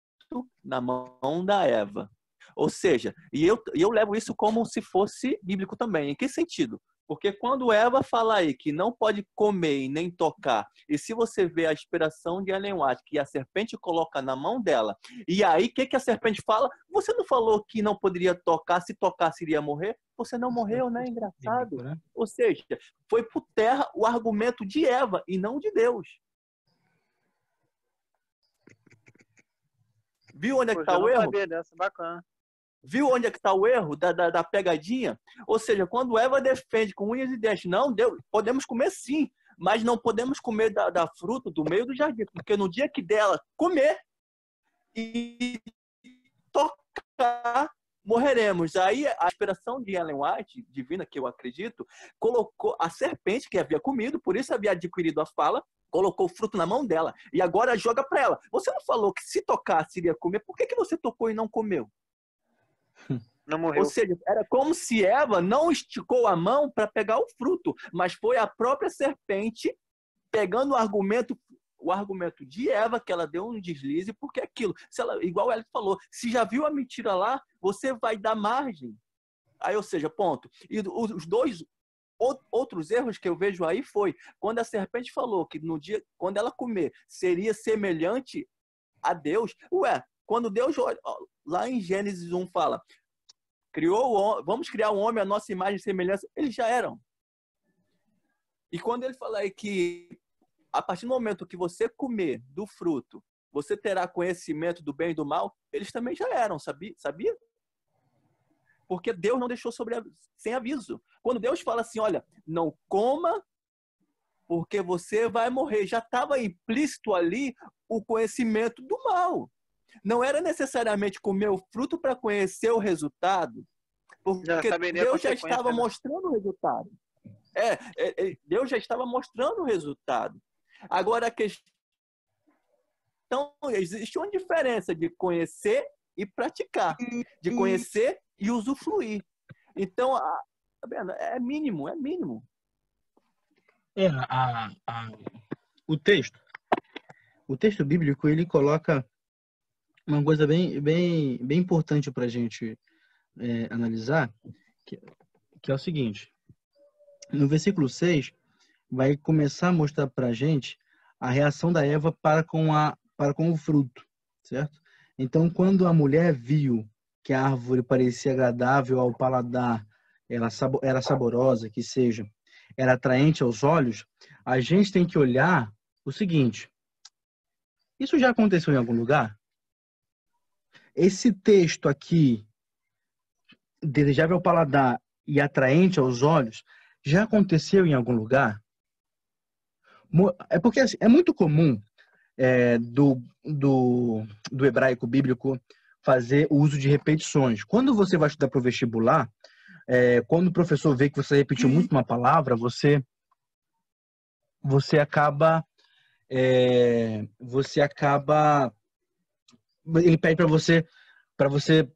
na mão da Eva. Ou seja, e eu levo isso como se fosse bíblico também. Em que sentido? Porque quando Eva fala aí que não pode comer e nem tocar, e se você vê a inspiração de Ellen White, que a serpente coloca na mão dela, e aí o que a serpente fala? Você não falou que não poderia tocar, se tocasse iria morrer? Você não morreu, né? Engraçado. Ou seja, foi por terra o argumento de Eva e não de Deus. Viu onde é que está o erro? Sabia dessa, bacana. Viu onde é que está o erro da pegadinha? Ou seja, quando Eva defende com unhas e dentes, não, Deus, podemos comer sim, mas não podemos comer da fruta do meio do jardim, porque no dia que dela comer e tocar, morreremos. Aí a inspiração de Ellen White, divina que eu acredito, colocou a serpente que havia comido, por isso havia adquirido a fala, colocou o fruto na mão dela e agora joga para ela. Você não falou que se tocasse iria comer, por que você tocou e não comeu? Não morreu. Ou seja, era como se Eva não esticou a mão para pegar o fruto, mas foi a própria serpente pegando o argumento de Eva, que ela deu um deslize, porque aquilo, se ela, igual ela falou, se já viu a mentira lá, você vai dar margem. Aí, ou seja, ponto. E os dois outros erros que eu vejo aí foi quando a serpente falou que no dia, quando ela comer, seria semelhante a Deus. Quando Deus, lá em Gênesis 1 fala, vamos criar um homem à nossa imagem e semelhança, eles já eram. E quando ele fala aí que a partir do momento que você comer do fruto, você terá conhecimento do bem e do mal, eles também já eram, sabia? Porque Deus não deixou sem aviso. Quando Deus fala assim, olha, não coma porque você vai morrer, já estava implícito ali o conhecimento do mal. Não era necessariamente comer o fruto para conhecer o resultado, porque Deus já estava mostrando o resultado. Deus já estava mostrando o resultado. Agora, a questão, existe uma diferença de conhecer e praticar, de conhecer e usufruir. Então, tá vendo? É mínimo. O texto bíblico, ele coloca uma coisa bem importante para a gente analisar, que é o seguinte. No versículo 6, vai começar a mostrar para a gente a reação da Eva para com o fruto, certo? Então, quando a mulher viu que a árvore parecia agradável ao paladar, era saborosa, que seja, era atraente aos olhos, a gente tem que olhar o seguinte: isso já aconteceu em algum lugar? Esse texto aqui, desejável ao paladar e atraente aos olhos, já aconteceu em algum lugar? É porque assim, é muito comum do hebraico bíblico fazer o uso de repetições. Quando você vai estudar para o vestibular, quando o professor vê que você repetiu muito uma palavra, você acaba ele pede para você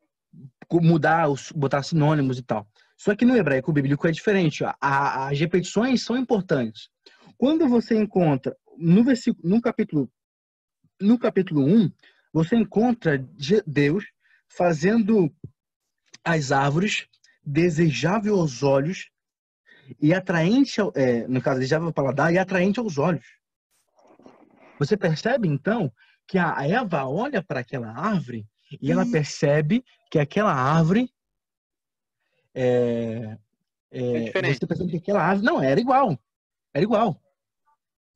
mudar, botar sinônimos e tal. Só que no hebraico bíblico é diferente. As repetições são importantes. Quando você encontra no capítulo 1, você encontra Deus fazendo as árvores desejável aos olhos e atraente, no caso, desejável ao paladar e atraente aos olhos. Você percebe, então, que a Eva olha para aquela árvore e ela percebe que aquela árvore diferente. você percebe que aquela árvore não era igual. Era igual.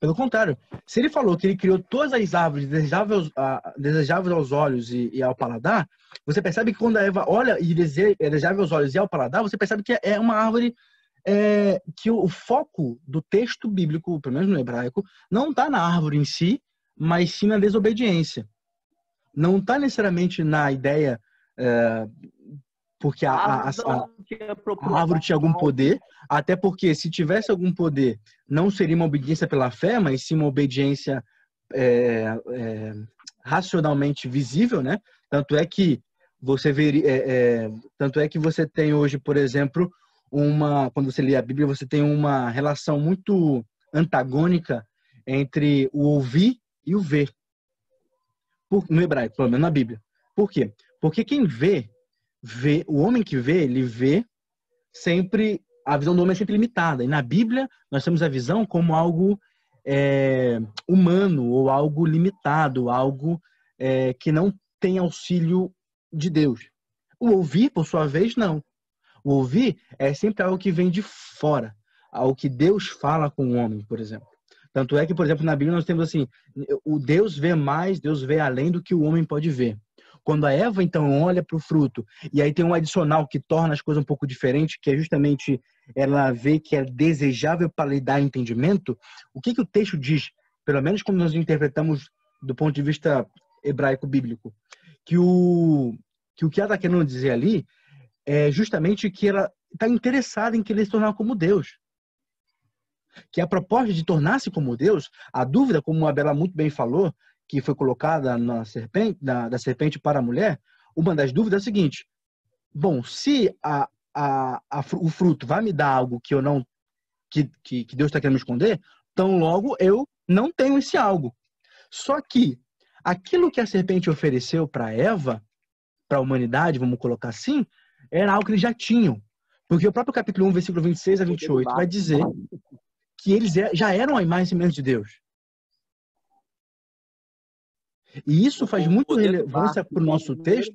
Pelo contrário, se ele falou que ele criou todas as árvores desejáveis aos olhos e ao paladar, você percebe que quando a Eva olha e desejável aos olhos e ao paladar, você percebe que é uma árvore que o foco do texto bíblico, pelo menos no hebraico, não está na árvore em si, mas sim na desobediência. Não está necessariamente na ideia porque a árvore tinha algum poder, até porque se tivesse algum poder, não seria uma obediência pela fé, mas sim uma obediência racionalmente visível, né? Tanto é que você tem hoje, por exemplo, quando você lê a Bíblia, você tem uma relação muito antagônica entre o ouvir e o ver. No hebraico, pelo menos na Bíblia. Por quê? Porque quem vê, o homem que vê, ele vê sempre, a visão do homem é sempre limitada. E na Bíblia, nós temos a visão como algo humano, ou algo limitado, algo que não tem auxílio de Deus. O ouvir, por sua vez, não. O ouvir é sempre algo que vem de fora, algo que Deus fala com o homem, por exemplo. Tanto é que, por exemplo, na Bíblia nós temos assim, o Deus vê mais, Deus vê além do que o homem pode ver. Quando a Eva, então, olha para o fruto, e aí tem um adicional que torna as coisas um pouco diferentes, que é justamente ela vê que é desejável para lhe dar entendimento, o que o texto diz, pelo menos como nós interpretamos do ponto de vista hebraico-bíblico, que o que ela está querendo dizer ali é justamente que ela está interessada em querer se tornar como Deus. Que a proposta de tornar-se como Deus, a dúvida, como a Bela muito bem falou, que foi colocada da serpente para a mulher, uma das dúvidas é a seguinte: bom, se o fruto vai me dar algo que eu não, que Deus está querendo me esconder, então logo eu não tenho esse algo. Só que aquilo que a serpente ofereceu para Eva, para a humanidade, vamos colocar assim, era algo que eles já tinham. Porque o próprio capítulo 1, versículo 26 a 28, vai dizer que eles já eram a imagem e semelhança de Deus. E isso faz muita relevância para o nosso texto,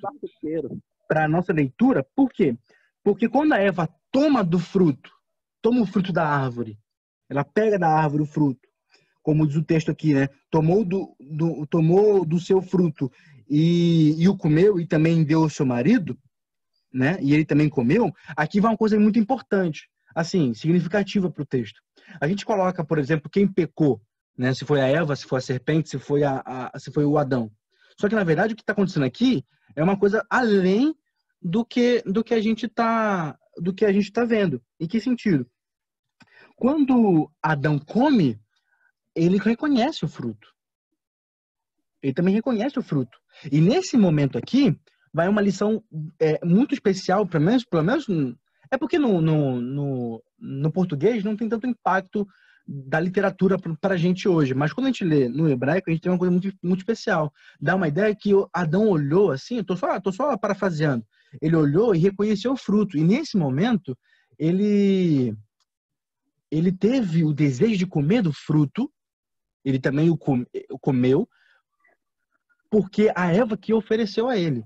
para a nossa leitura. Por quê? Porque quando a Eva toma o fruto da árvore, ela pega da árvore o fruto, como diz o texto aqui, né? Tomou do seu fruto e o comeu e também deu ao seu marido, né? E ele também comeu. Aqui vai uma coisa muito importante, assim, significativa para o texto. A gente coloca, por exemplo, quem pecou, né? Se foi a Eva, se foi a serpente, se foi o Adão. Só que na verdade o que está acontecendo aqui é uma coisa além do que a gente está vendo. Em que sentido? Quando Adão come, ele reconhece o fruto. Ele também reconhece o fruto. E nesse momento aqui vai uma lição muito especial, pelo menos é porque no português não tem tanto impacto da literatura para a gente hoje. Mas quando a gente lê no hebraico, a gente tem uma coisa muito, muito especial. Dá uma ideia que Adão olhou assim, eu tô só parafraseando, ele olhou e reconheceu o fruto. E nesse momento, ele teve o desejo de comer do fruto, ele também o comeu, porque a Eva que ofereceu a ele.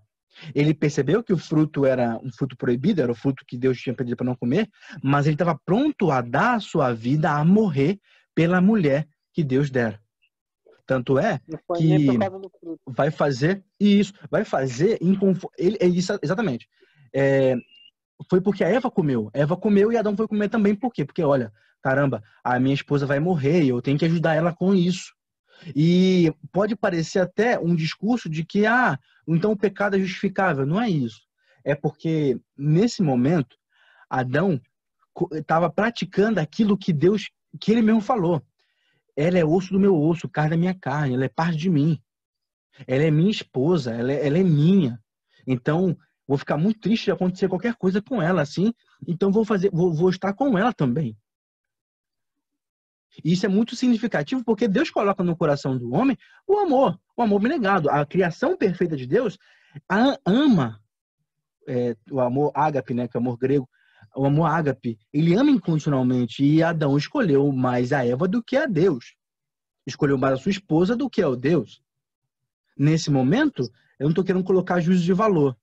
Ele percebeu que o fruto era um fruto proibido, era o fruto que Deus tinha pedido para não comer, mas ele estava pronto a dar a sua vida, a morrer pela mulher que Deus dera. Tanto é que vai fazer isso, exatamente. Foi porque a Eva comeu e Adão foi comer também. Por quê? Porque, olha, caramba, a minha esposa vai morrer e eu tenho que ajudar ela com isso. E pode parecer até um discurso de que, então o pecado é justificável. Não é isso. É porque, nesse momento, Adão estava praticando aquilo que Deus, que ele mesmo falou. Ela é osso do meu osso, carne da minha carne, ela é parte de mim. Ela é minha esposa, ela é minha. Então, vou ficar muito triste de acontecer qualquer coisa com ela, assim. Então, vou estar com ela também. E isso é muito significativo porque Deus coloca no coração do homem o amor abnegado. A criação perfeita de Deus ama o amor ágape, né, que é o amor grego. O amor ágape, ele ama incondicionalmente. E Adão escolheu mais a Eva do que a Deus. Escolheu mais a sua esposa do que ao Deus. Nesse momento, eu não estou querendo colocar juízo de valor.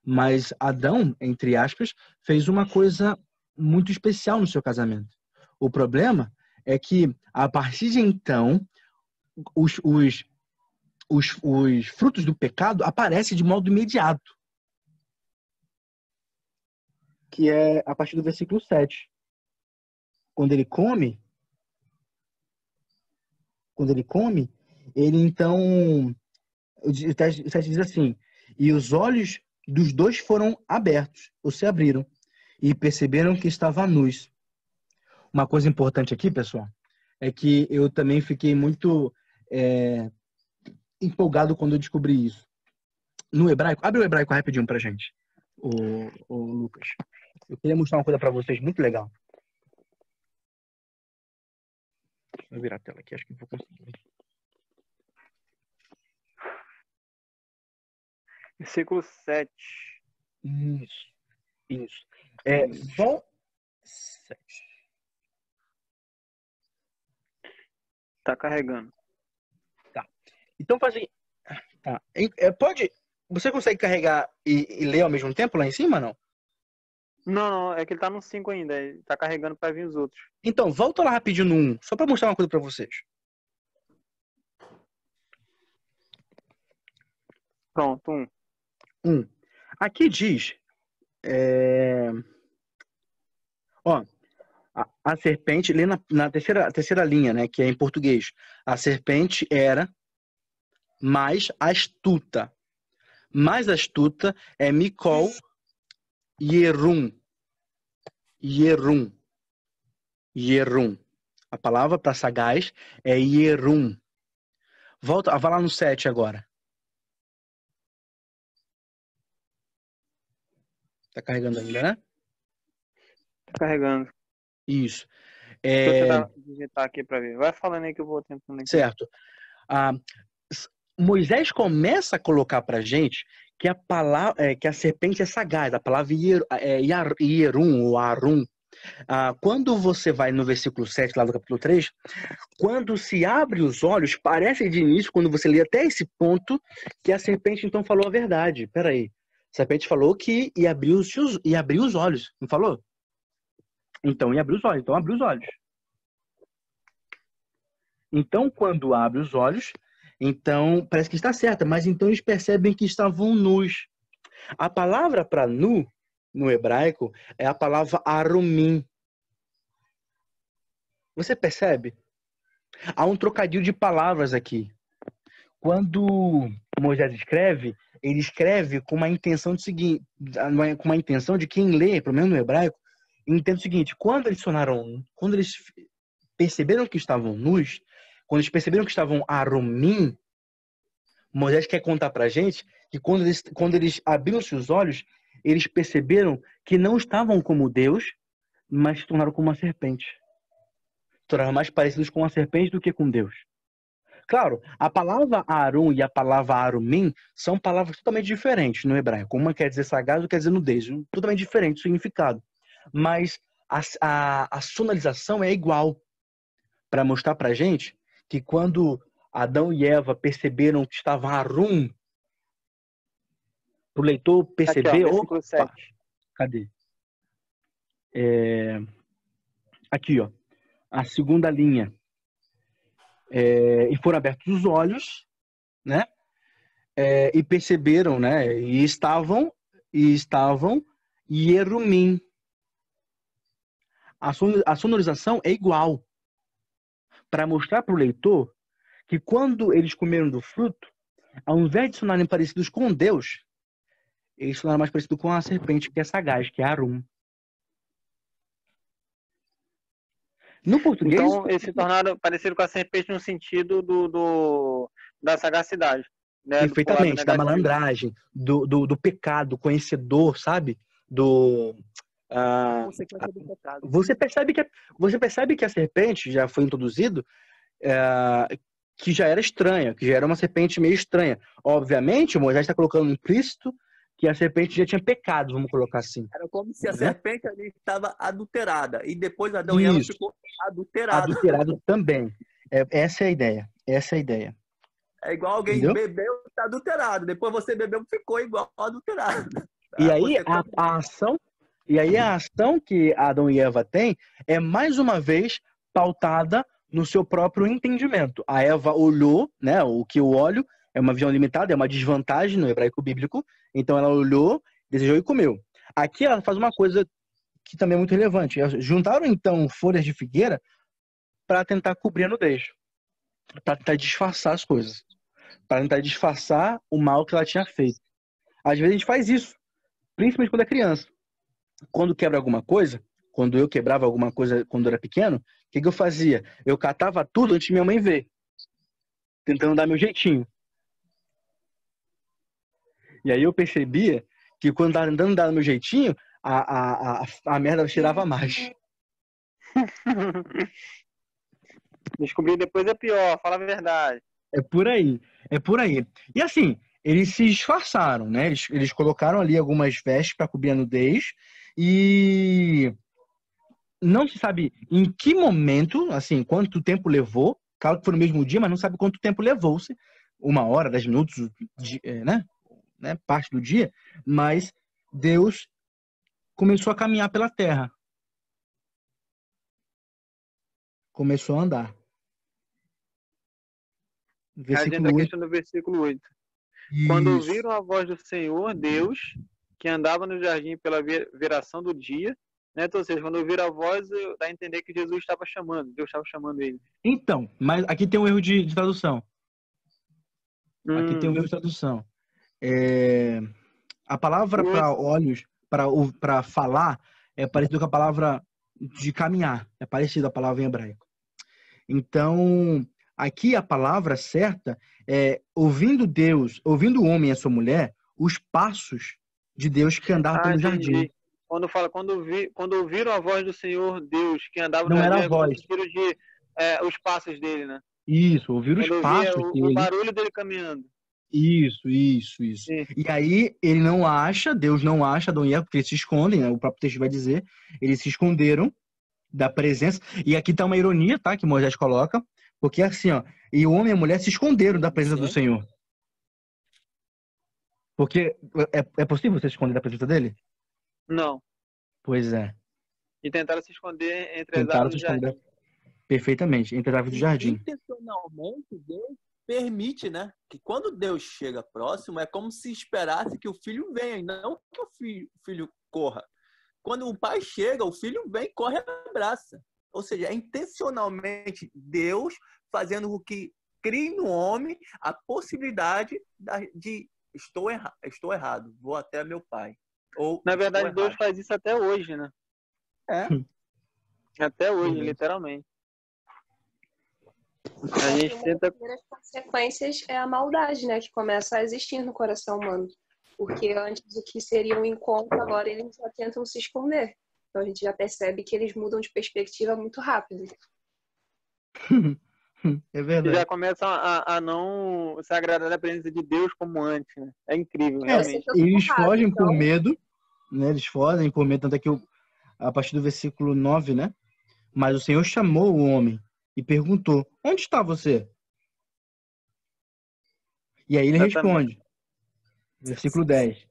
Mas Adão, entre aspas, fez uma coisa muito especial no seu casamento. O problema é que, a partir de então, os frutos do pecado aparecem de modo imediato. Que é a partir do versículo 7. Quando ele come, ele então... O 7 diz assim: e os olhos dos dois foram abertos, ou se abriram, e perceberam que estavam nus. Uma coisa importante aqui, pessoal, é que eu também fiquei muito empolgado quando eu descobri isso. No hebraico, abre o hebraico rapidinho pra gente, o Lucas. Eu queria mostrar uma coisa pra vocês muito legal. Deixa eu virar a tela aqui, acho que vou conseguir. Versículo 7. Isso. Isso. 7. Tá carregando. Tá. Então fazer. Tá. Você consegue carregar e ler ao mesmo tempo lá em cima, não? Não, é que ele tá no 5 ainda. Ele tá carregando pra vir os outros. Então, volta lá rapidinho no 1, só pra mostrar uma coisa pra vocês. Pronto, 1. Aqui diz... a serpente, lê na terceira linha, né, que é em português. A serpente era mais astuta. Mais astuta é Mikol Yerum. Yerum. A palavra para sagaz é Yerum. Vai lá no 7 agora. Tá carregando ainda, né? Tá carregando. Isso. Deixa eu tentar digitar aqui pra ver. Vai falando aí que eu vou tentando aqui. Certo. Moisés começa a colocar pra gente que que a serpente é sagaz. A palavra Yerum ou Arum. Quando você vai no versículo 7 lá do capítulo 3, quando se abre os olhos, parece de início, quando você lê até esse ponto, que a serpente então falou a verdade. Peraí. A serpente falou que ia abrir os olhos. Não falou? Então ia abrir os olhos. Então abriu os olhos. Então, quando abre os olhos, então parece que está certa, mas então eles percebem que estavam nus. A palavra para nu, no hebraico, é a palavra arumim. Você percebe? Há um trocadilho de palavras aqui. Quando Moisés escreve, ele escreve com uma intenção de quem lê, pelo menos no hebraico, entende o seguinte: quando eles perceberam que estavam nus, quando eles perceberam que estavam arumim, Moisés quer contar pra gente que quando eles abriram-se os olhos, eles perceberam que não estavam como Deus, mas se tornaram como uma serpente. Se tornaram mais parecidos com a serpente do que com Deus. Claro, a palavra Arum e a palavra Arumim são palavras totalmente diferentes no hebraico. Uma quer dizer sagaz, outra quer dizer nudez. Totalmente diferente o significado. Mas a sonorização é igual. Para mostrar pra gente que quando Adão e Eva perceberam que estava Arum, para o leitor perceber... Aqui, ó, versículo 7. Cadê? Aqui, ó. A segunda linha. E foram abertos os olhos, né? E perceberam, né? E estavam Yerumim. A sonorização é igual. Para mostrar para o leitor que quando eles comeram do fruto, ao invés de se tornarem parecidos com Deus, eles se tornaram mais parecidos com a serpente, que é sagaz, que é Arum. No português, Então, eles se tornaram parecidos com a serpente no sentido da sagacidade, né? Do lado perfeitamente, da negativo. malandragem, do pecado, conhecedor, sabe? Consequência do pecado. Você percebe que a serpente já foi introduzido, que já era estranha, que já era uma serpente meio estranha. Obviamente, o Moisés está colocando implícito que a serpente já tinha pecado, vamos colocar assim. Era como se a Né? serpente ali estava adulterada. E depois Adão e Eva Isso. ficou adulterado. Adulterado também. Essa é a ideia. Essa é a ideia. É igual alguém Entendeu? bebeu e está adulterado. Depois você bebeu ficou igual adulterado. E aí Consequência- a ação que Adão e Eva têm é mais uma vez pautada no seu próprio entendimento. A Eva olhou, né? O que eu olho é uma visão limitada, é uma desvantagem no hebraico bíblico. Então ela olhou, desejou e comeu. Aqui ela faz uma coisa que também é muito relevante. Juntaram então folhas de figueira para tentar cobrir a nudez, para tentar disfarçar as coisas, para tentar disfarçar o mal que ela tinha feito. Às vezes a gente faz isso, principalmente quando é criança. Quando quebra alguma coisa, quando eu quebrava alguma coisa quando eu era pequeno, o que eu fazia? Eu catava tudo antes de minha mãe ver, tentando dar meu jeitinho. E aí eu percebia que quando estava tentando dar meu jeitinho, a merda cheirava mais. Descobrir depois é pior, fala a verdade. É por aí, é por aí. E assim, eles se disfarçaram, né? Eles colocaram ali algumas vestes para cobrir a nudez e não se sabe em que momento, assim, quanto tempo levou. Claro que foi no mesmo dia, mas não sabe quanto tempo levou-se. 1 hora, 10 minutos, né? Parte do dia. Mas Deus começou a caminhar pela terra. Começou a andar. Aí entra a Versículo 8. questão do versículo 8. Quando ouviram a voz do Senhor, Deus, que andava no jardim pela viração do dia, né? Então, ou seja, quando ouviram a voz, dá a entender que Jesus estava chamando, Deus estava chamando ele. Então, mas aqui tem um erro de tradução. Aqui tem um erro de tradução. A palavra para olhos, para falar, é parecido com a palavra de caminhar. É parecido a palavra em hebraico. Então, aqui a palavra certa é ouvindo Deus, ouvindo o homem e a sua mulher, os passos de Deus que andava pelo jardim. Quando fala, quando ouviram a voz do Senhor Deus que andava no Não jardim, era a voz. os passos dele, né? Isso, ouviram os Quando passos ouvia o barulho dele caminhando. Isso. Sim. E aí ele não acha, Deus não acha Adão e Eva, porque eles se escondem, né? O próprio texto vai dizer, eles se esconderam da presença. E aqui tá uma ironia, tá? Que Moisés coloca, porque assim, ó, e o homem e a mulher se esconderam da presença do Senhor. Porque é possível você se esconder da presença dele? Não. Pois é. E tentaram se esconder entre as árvores do jardim. Perfeitamente, entre as árvores do jardim. Intencionalmente, Deus permite, né? Que quando Deus chega próximo, é como se esperasse que o filho venha, e não que o filho corra. Quando o pai chega, o filho vem, corre e abraça. Ou seja, é intencionalmente Deus fazendo com que crie no homem a possibilidade de estou errado, vou até meu pai. Ou, na verdade, Deus faz isso até hoje, né? Até hoje, literalmente. A gente tenta... Uma das consequências é a maldade, né? Que começa a existir no coração humano. Porque antes o que seria um encontro, agora eles só tentam se esconder. Então a gente já percebe que eles mudam de perspectiva muito rápido. É verdade. Já começam a não se agradar da presença de Deus como antes, né? É incrível, realmente. Eles fogem por medo, né? Eles fogem por medo, tanto é que a partir do versículo 9, né? Mas o Senhor chamou o homem e perguntou, onde está você? E aí ele responde, versículo 10.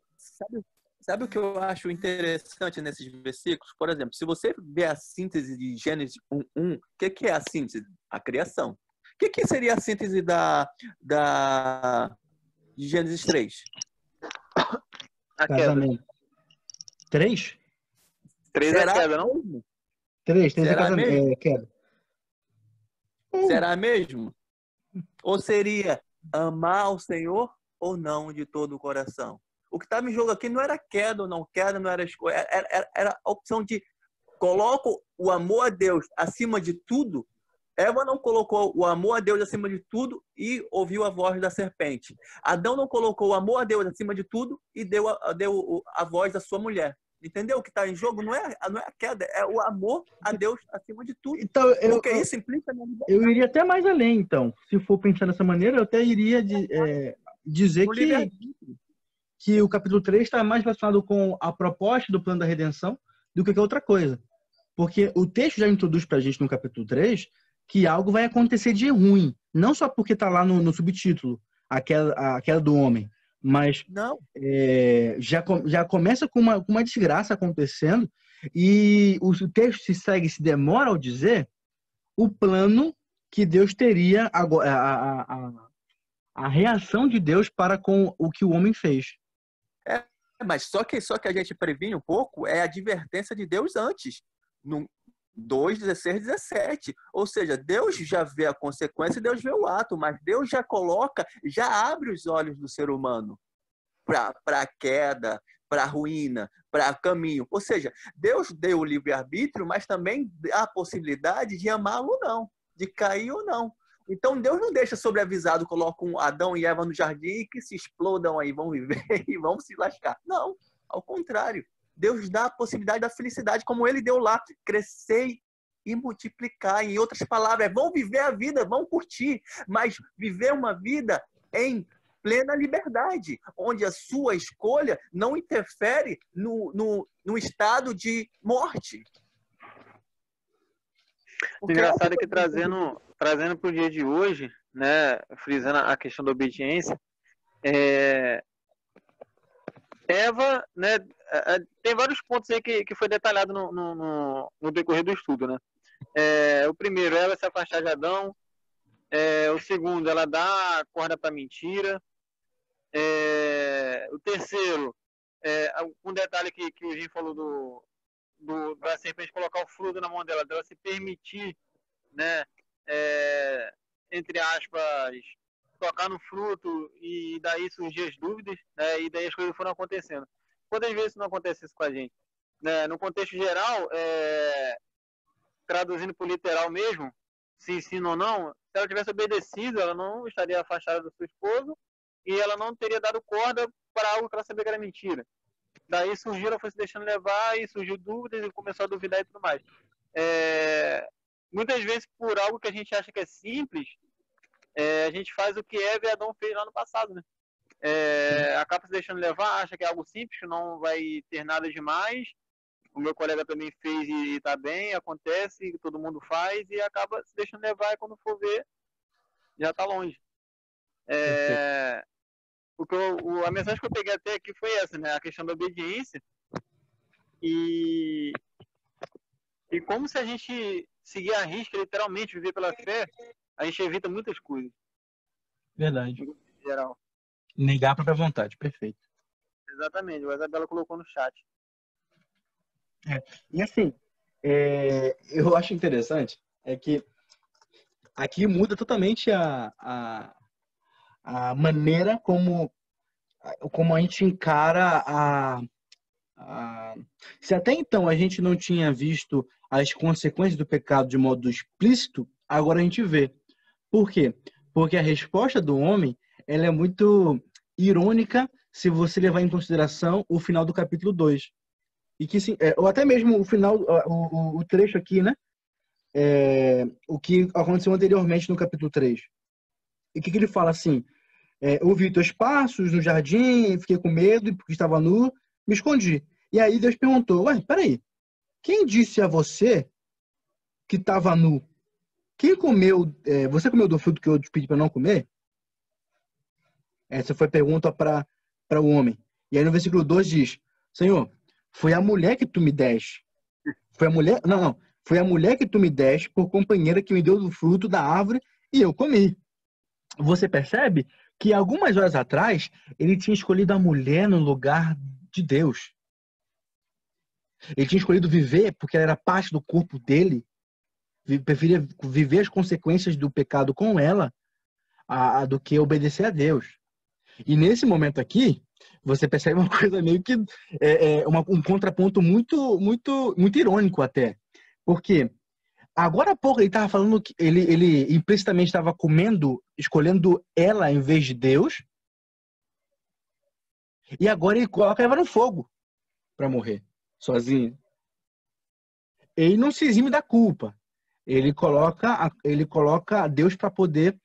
Sabe o que eu acho interessante nesses versículos? Por exemplo, se você ver a síntese de Gênesis 1:1, o que é a síntese? A criação. O que seria a síntese de Gênesis 3? A casamento. 3? 3 é queda, não? 3 é casamento. É queda. Será mesmo? Ou seria amar o Senhor ou não de todo o coração? O que estava em jogo aqui não era queda ou não queda, não era escolha. Era a opção de coloco o amor a Deus acima de tudo. Eva não colocou o amor a Deus acima de tudo e ouviu a voz da serpente. Adão não colocou o amor a Deus acima de tudo e deu a voz da sua mulher. Entendeu? O que está em jogo não é a queda, é o amor a Deus acima de tudo. Então, Porque isso implica na liberdade. eu iria até mais além, então. Se for pensar dessa maneira, eu até iria dizer que o capítulo 3 está mais relacionado com a proposta do plano da redenção do que qualquer outra coisa. Porque o texto já introduz para a gente no capítulo 3 que algo vai acontecer de ruim. Não só porque está lá no subtítulo, a queda do homem. Mas não. Já começa com uma desgraça acontecendo e o texto se demora ao dizer o plano que Deus teria, a reação de Deus para com o que o homem fez. Mas só que a gente previne um pouco é a advertência de Deus antes. No 2:16-17. Ou seja, Deus já vê a consequência e Deus vê o ato, mas Deus já abre os olhos do ser humano para a queda, para a ruína, para caminho. Ou seja, Deus deu o livre-arbítrio, mas também dá a possibilidade de amá-lo ou não, de cair ou não. Então Deus não deixa sobreavisado, coloca um Adão e Eva no jardim e que se explodam aí, vão viver e vão se lascar. Não, ao contrário. Deus dá a possibilidade da felicidade, como ele deu lá, crescer e multiplicar. Em outras palavras, vão viver a vida, vão curtir, mas viver uma vida em plena liberdade, onde a sua escolha não interfere no estado de morte. Engraçado que trazendo para o dia de hoje, né, frisando a questão da obediência, Eva, né, tem vários pontos aí que foi detalhado no decorrer do estudo, né? O primeiro, ela se afastar de Adão. O segundo, ela dá a corda para mentira. O terceiro, um detalhe que o Jim falou da serpente colocar o fruto na mão dela se permitir, né, entre aspas, tocar no fruto e daí surgir as dúvidas, né, e daí as coisas foram acontecendo. Quantas vezes isso não acontece isso com a gente? Né, no contexto geral, traduzindo para o literal mesmo, se ensina ou não, se ela tivesse obedecido, ela não estaria afastada do seu esposo e ela não teria dado corda para algo que ela sabia que era mentira. Daí surgiu, ela foi se deixando levar e surgiu dúvidas e começou a duvidar e tudo mais. Muitas vezes, por algo que a gente acha que é simples, a gente faz o que Eva e Adão fez lá no passado, né? Acaba se deixando levar, acha que é algo simples, que não vai ter nada demais. O meu colega também fez e tá bem, acontece, todo mundo faz e acaba se deixando levar e quando for ver, já tá longe. A mensagem que eu peguei até aqui foi essa, né? A questão da obediência e como se a gente seguir a risca, literalmente, viver pela fé, a gente evita muitas coisas. Verdade. Em geral. Negar a própria vontade, perfeito. Exatamente, a Isabela colocou no chat. E assim, eu acho interessante que aqui muda totalmente a maneira como a gente encara se até então a gente não tinha visto as consequências do pecado de modo explícito, agora a gente vê. Por quê? Porque a resposta do homem ela é muito irônica se você levar em consideração o final do capítulo 2. E que, ou até mesmo o final, o trecho aqui, né? O que aconteceu anteriormente no capítulo 3. E o que ele fala assim? Ouvi teus passos no jardim, fiquei com medo, porque estava nu, me escondi. E aí Deus perguntou, peraí, quem disse a você que estava nu? Quem comeu, você comeu do fruto que eu te pedi para não comer? Essa foi a pergunta para o homem. E aí no versículo 2 diz, Senhor, foi a mulher que tu me deste. Foi a mulher, não, foi a mulher que tu me deste por companheira que me deu do fruto da árvore e eu comi. Você percebe que algumas horas atrás ele tinha escolhido a mulher no lugar de Deus. Ele tinha escolhido viver porque ela era parte do corpo dele. Preferia viver as consequências do pecado com ela do que obedecer a Deus. E nesse momento aqui, você percebe uma coisa meio que um contraponto muito irônico até. Porque agora há pouco ele estava falando que ele implicitamente estava escolhendo ela em vez de Deus. E agora ele coloca ela no fogo para morrer, sozinho. Ele não se exime da culpa. Ele coloca Deus para poder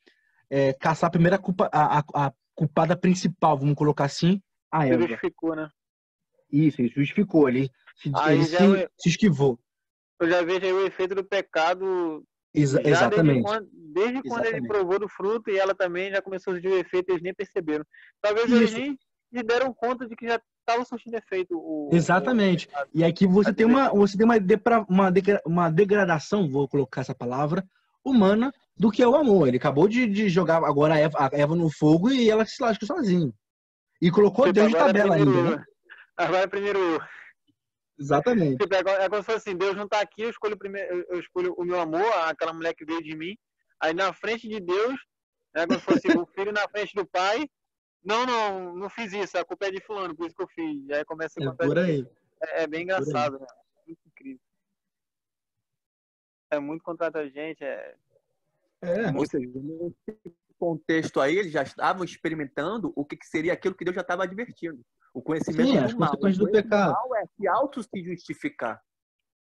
caçar a primeira culpa, a culpada principal, vamos colocar assim, a Ele Eva. justificou, né? Isso, ele justificou, ele se esquivou. Eu já vejo aí o efeito do pecado Exatamente. desde quando ele provou do fruto, e ela também já começou a surgir o efeito, eles nem perceberam. Talvez eles nem se deram conta de que já estava surtindo efeito. Exatamente. E aqui você tem uma degradação, vou colocar essa palavra, humana, do que é o amor. Ele acabou de jogar agora a Eva no fogo e ela se lasca sozinha. E colocou Deus de tabela ainda, né? Agora primeiro. Exatamente. Tipo, é como se fosse assim, Deus não tá aqui, eu escolho o meu amor, aquela mulher que veio de mim. Aí na frente de Deus, é como se fosse o filho na frente do pai. Não fiz isso, a culpa é de fulano, por isso que eu fiz. E aí começa a contar. Por aí. É bem engraçado, né? Muito incrível. É muito contra a gente, Ou seja, nesse contexto aí, eles já estavam experimentando o que seria aquilo que Deus já estava advertindo. O conhecimento do as mal. consequências do pecado. O mal é se auto-se justificar.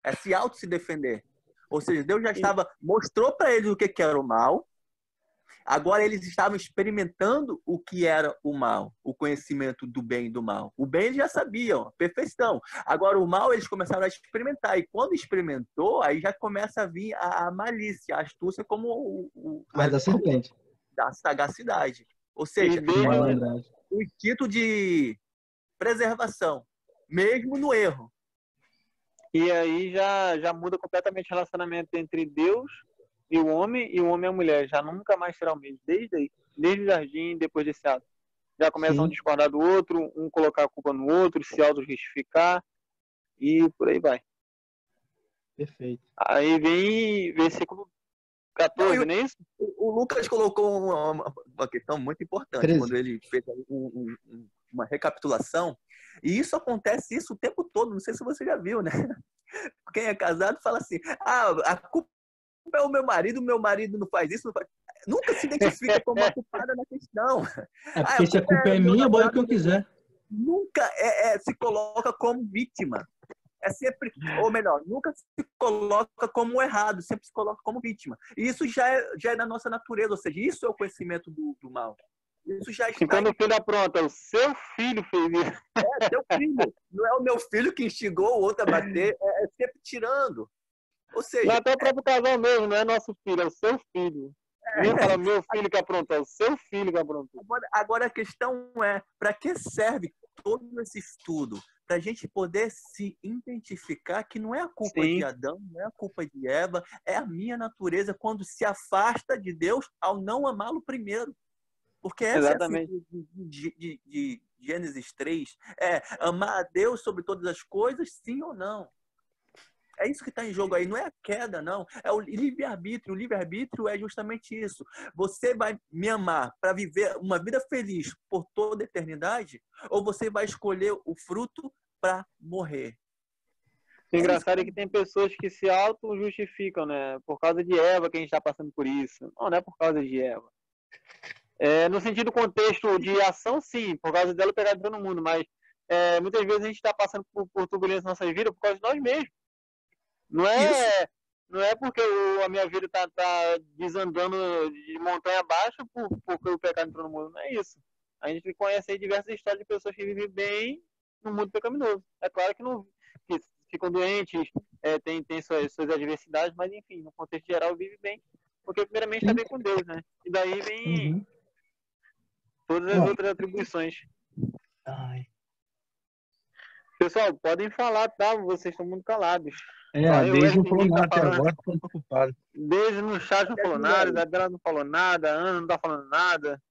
É se auto-se defender. Ou seja, Deus já mostrou para eles o que era o mal. Agora eles estavam experimentando o que era o mal, o conhecimento do bem e do mal. O bem eles já sabiam, a perfeição. Agora o mal eles começaram a experimentar. E quando experimentou, aí já começa a vir a malícia, a astúcia como da serpente. Da sagacidade. Ou seja, o instinto de preservação, mesmo no erro. E aí já muda completamente o relacionamento entre Deus e o homem e a mulher. Já nunca mais será o mesmo. Desde o jardim, depois desse ato. Já começam a discordar do outro, um colocar a culpa no outro, se auto-justificar e por aí vai. Perfeito. Aí vem versículo 14, não é isso? O Lucas colocou uma questão muito importante 13. quando ele fez uma recapitulação. E isso acontece o tempo todo. Não sei se você já viu, né? Quem é casado fala assim, a culpa é o meu marido não faz isso, não faz... Nunca se identifica como uma culpada na questão. Porque se a culpa é minha, bora o que eu quiser. Nunca se coloca como vítima. É sempre, ou melhor, nunca se coloca como errado, sempre se coloca como vítima. E isso já é da nossa natureza, ou seja, isso é o conhecimento do mal. Isso já está. E quando o filho apronta, o seu filho fez isso. É seu filho. Não é o meu filho que instigou o outro a bater, é sempre tirando. Ou seja... Não é até o próprio casal mesmo, não é nosso filho, é o seu filho. Nem fala meu filho que aprontou, é o seu filho que aprontou. Agora a questão é, para que serve todo esse estudo? Para a gente poder se identificar que não é a culpa de Adão, não é a culpa de Eva, é a minha natureza quando se afasta de Deus ao não amá-lo primeiro. Porque essa Exatamente. É a de Gênesis 3, amar a Deus sobre todas as coisas, sim ou não. É isso que está em jogo aí, não é a queda, não. É o livre-arbítrio. O livre-arbítrio é justamente isso. Você vai me amar para viver uma vida feliz por toda a eternidade, ou você vai escolher o fruto para morrer? O engraçado é que tem pessoas que se auto-justificam, né? Por causa de Eva que a gente está passando por isso. Não é por causa de Eva. No sentido contexto de ação, sim. Por causa dela pegar entrou no mundo. Mas muitas vezes a gente está passando por turbulência na nossa vida por causa de nós mesmos. Não é porque a minha vida tá desandando de montanha abaixo porque o pecado entrou no mundo. Não é isso. A gente conhece aí diversas histórias de pessoas que vivem bem no mundo pecaminoso. É claro que ficam doentes, tem suas adversidades, mas enfim, no contexto geral vive bem. Porque primeiramente está bem com Deus, né? E daí vem todas as outras atribuições. Pessoal, podem falar, tá? Vocês estão muito calados. Desde não falou nada até agora, tô preocupado. Desde no chat não falou nada, a Isabela não falou nada, a Ana não tá falando nada.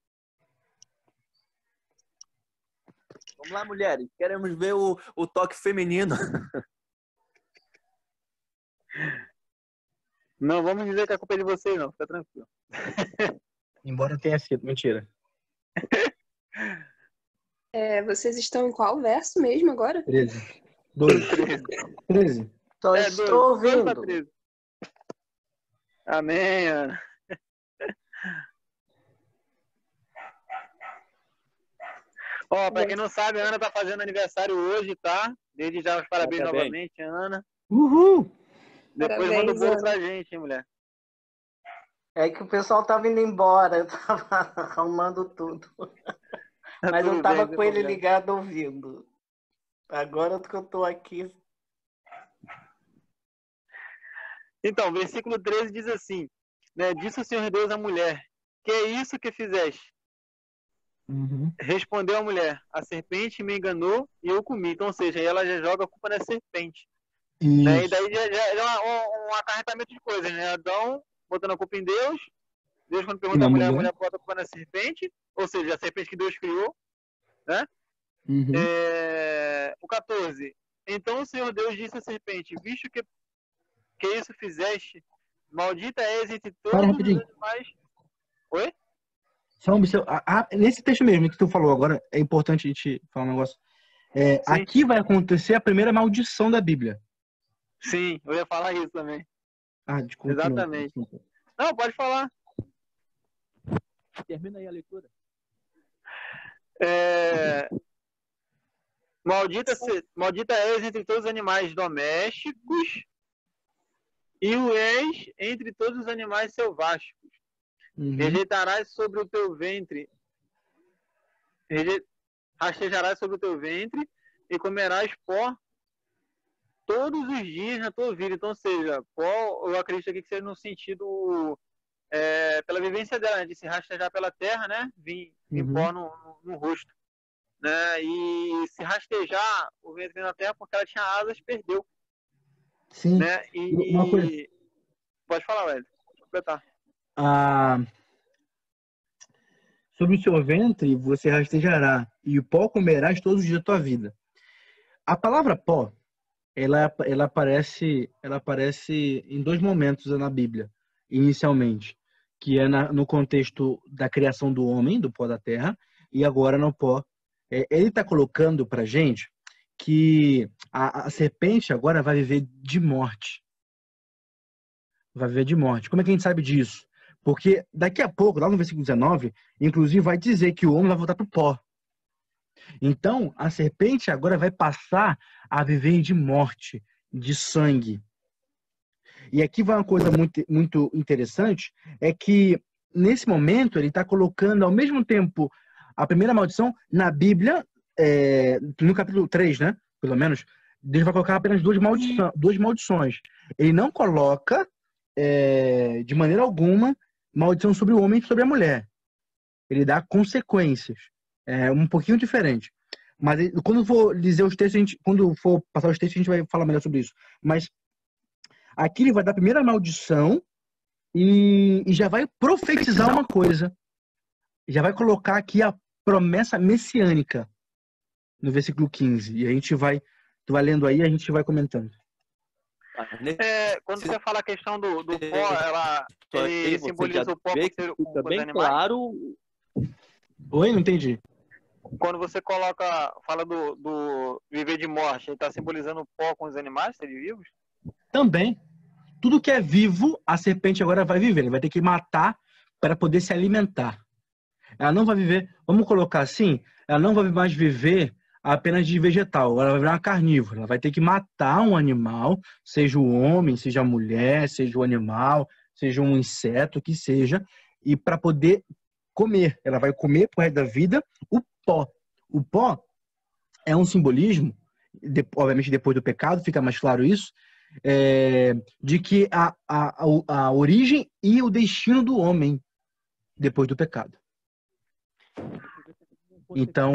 Vamos lá, mulheres. Queremos ver o toque feminino. Não vamos dizer que a culpa é de vocês, não. Fica tranquilo. Embora tenha sido. Mentira. Vocês estão em qual verso mesmo agora? 13. 12. 13. Só É, estou 12 pra ouvindo. 13. Amém, Ana. Ó, pra quem não sabe, a Ana tá fazendo aniversário hoje, tá? Desde já os parabéns Parabéns. novamente, Ana. Uhul! Depois Parabéns, manda o bolo Ana. pra gente, hein, mulher. É que o pessoal tava indo embora, eu tava arrumando tudo. Mas eu Tudo tava bem, com sem ele problema. ligado ouvindo. Agora que eu tô aqui. Então, versículo 13 diz assim, né? Disse o Senhor Deus à mulher, que é isso que fizeste? Uhum. Respondeu a mulher, a serpente me enganou e eu comi. Então, ou seja, aí ela já joga a culpa na serpente. Né? E Isso. daí já é um acarretamento de coisas, né? Adão botando a culpa em Deus. Deus, quando pergunta Na à mulher, a mulher. mulher bota a culpa na serpente. Ou seja, a serpente que Deus criou. Né? Uhum. O 14. Então o Senhor Deus disse à serpente, visto que isso fizeste, maldita és entre Para todos os rapidinho. animais. Oi? Só nesse texto mesmo que tu falou agora, é importante a gente falar um negócio. Sim. Aqui vai acontecer a primeira maldição da Bíblia. Sim, eu ia falar isso também. Desculpa. Exatamente. Não, pode falar. Termina aí a leitura. Maldita és entre todos os animais domésticos e o és entre todos os animais selváticos. Uhum. Rejeitarás sobre o teu ventre, rastejarás sobre o teu ventre e comerás pó todos os dias na tua vida. Então, ou seja, pó, eu acredito aqui que seja no sentido pela vivência dela, né, de se rastejar pela terra, né? Vir pó no rosto. Né? E se rastejar o ventre na terra porque ela tinha asas, perdeu. Sim. Né? Uma coisa. Pode falar, Wélio. Completar. Sobre o seu ventre você rastejará, e o pó comerás todos os dias da tua vida. A palavra pó, ela aparece em dois momentos na Bíblia, inicialmente, que é no contexto da criação do homem, do pó da terra, e agora no pó. Ele está colocando para gente que a serpente agora vai viver de morte. Vai viver de morte. Como é que a gente sabe disso? Porque daqui a pouco, lá no versículo 19, inclusive vai dizer que o homem vai voltar para o pó. Então, a serpente agora vai passar a viver de morte, de sangue. E aqui vai uma coisa muito, muito interessante, é que nesse momento ele está colocando ao mesmo tempo a primeira maldição na Bíblia, no capítulo 3, né? Pelo menos, Deus vai colocar apenas duas maldições. Ele não coloca, de maneira alguma, maldição sobre o homem e sobre a mulher. Ele dá consequências. Um pouquinho diferente. Mas quando for dizer os textos, quando for passar os textos, a gente vai falar melhor sobre isso. Mas aqui ele vai dar a primeira maldição e já vai profetizar uma coisa. Já vai colocar aqui a promessa messiânica no versículo 15. E a gente vai, tu vai lendo aí e a gente vai comentando. Quando você fala a questão do pó, ele simboliza o pó com os bem animais? claro. Oi, não entendi. Quando você fala do viver de morte, ele está simbolizando o pó com os animais, seres vivos? Também. Tudo que é vivo, a serpente agora vai viver. Ele vai ter que matar para poder se alimentar. Ela não vai viver, vamos colocar assim, ela não vai mais viver apenas de vegetal. Ela vai virar uma carnívora. Ela vai ter que matar um animal, seja o homem, seja a mulher, seja o animal, seja um inseto, o que seja, e para poder comer. Ela vai comer pro resto da vida o pó. O pó é um simbolismo, obviamente depois do pecado, fica mais claro isso, de que a origem e o destino do homem depois do pecado. Então,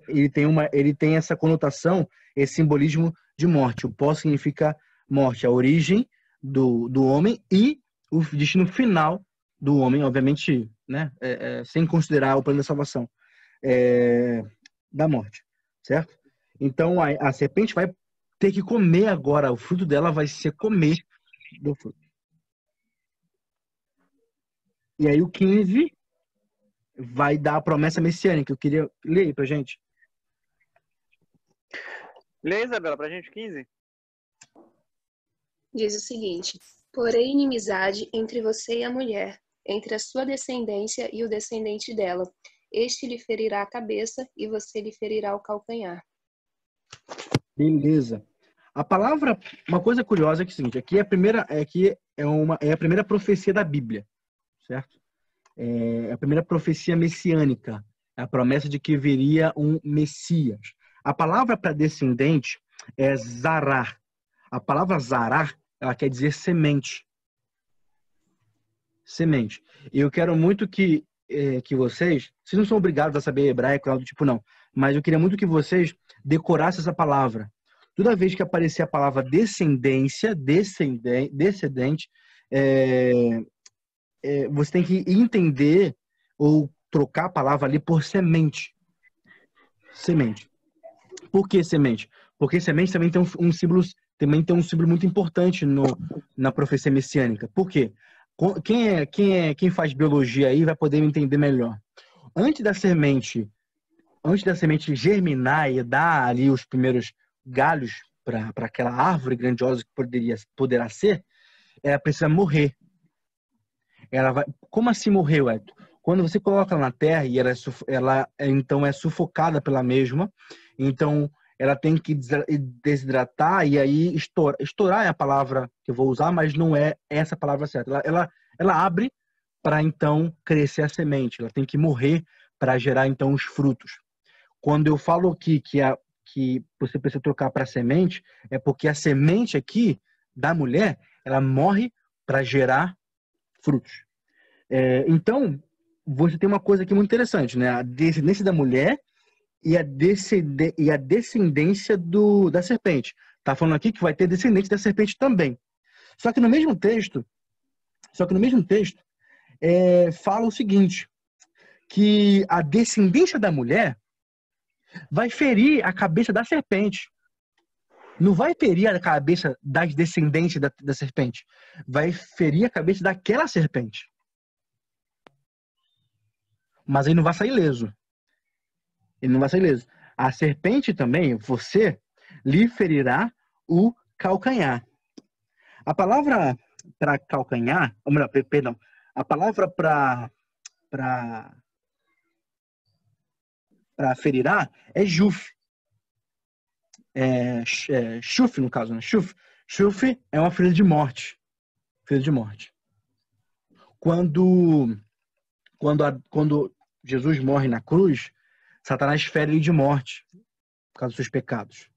ele tem essa conotação, esse simbolismo de morte. O pó significa morte, a origem do homem e o destino final do homem, obviamente, né, sem considerar o plano da salvação, da morte, certo? Então, a serpente vai ter que comer agora, o fruto dela vai ser comer do fruto. E aí o 15 vai dar a promessa messiânica. Eu queria ler aí pra gente. Lê, Isabela, pra gente 15. Diz o seguinte: porém inimizade entre você e a mulher, entre a sua descendência e o descendente dela. Este lhe ferirá a cabeça e você lhe ferirá o calcanhar. Beleza. A palavra, uma coisa curiosa é que é o seguinte, aqui é a primeira profecia da Bíblia, certo? É a primeira profecia messiânica, é a promessa de que viria um Messias. A palavra para descendente é zarar. A palavra zarar, ela quer dizer semente. Semente. E eu quero muito que vocês não são obrigados a saber hebraico, nada do tipo não, mas eu queria muito que vocês decorassem essa palavra. Toda vez que aparecer a palavra descendência, descendente, você tem que entender ou trocar a palavra ali por semente. Semente. Por que semente? Porque semente também tem um símbolo muito importante na profecia messiânica. Por quê? Quem faz biologia aí vai poder entender melhor. Antes da semente germinar e dar ali os primeiros galhos para aquela árvore grandiosa que poderá ser, ela precisa morrer. Como assim morreu, Edson? Quando você coloca ela na terra e ela então é sufocada pela mesma, então ela tem que desidratar e aí estourar é a palavra que eu vou usar, mas não é essa palavra certa. Ela abre para então crescer a semente. Ela tem que morrer para gerar então os frutos. Quando eu falo aqui que você precisa trocar para semente, é porque a semente aqui da mulher, ela morre para gerar frutos. Então, você tem uma coisa aqui muito interessante, né? A descendência da mulher e a descendência da serpente. Tá falando aqui que vai ter descendente da serpente também. Só que no mesmo texto fala o seguinte, que a descendência da mulher vai ferir a cabeça da serpente. Não vai ferir a cabeça das descendentes da serpente. Vai ferir a cabeça daquela serpente. Mas ele não vai sair leso. Ele não vai sair leso. A serpente também, você, lhe ferirá o calcanhar. A palavra para calcanhar, ou melhor, perdão, a palavra para ferirá é juf. Shuf, no caso, né? Shuf é uma filha de morte. Filha de morte. Quando Jesus morre na cruz, Satanás fere ele de morte por causa dos seus pecados.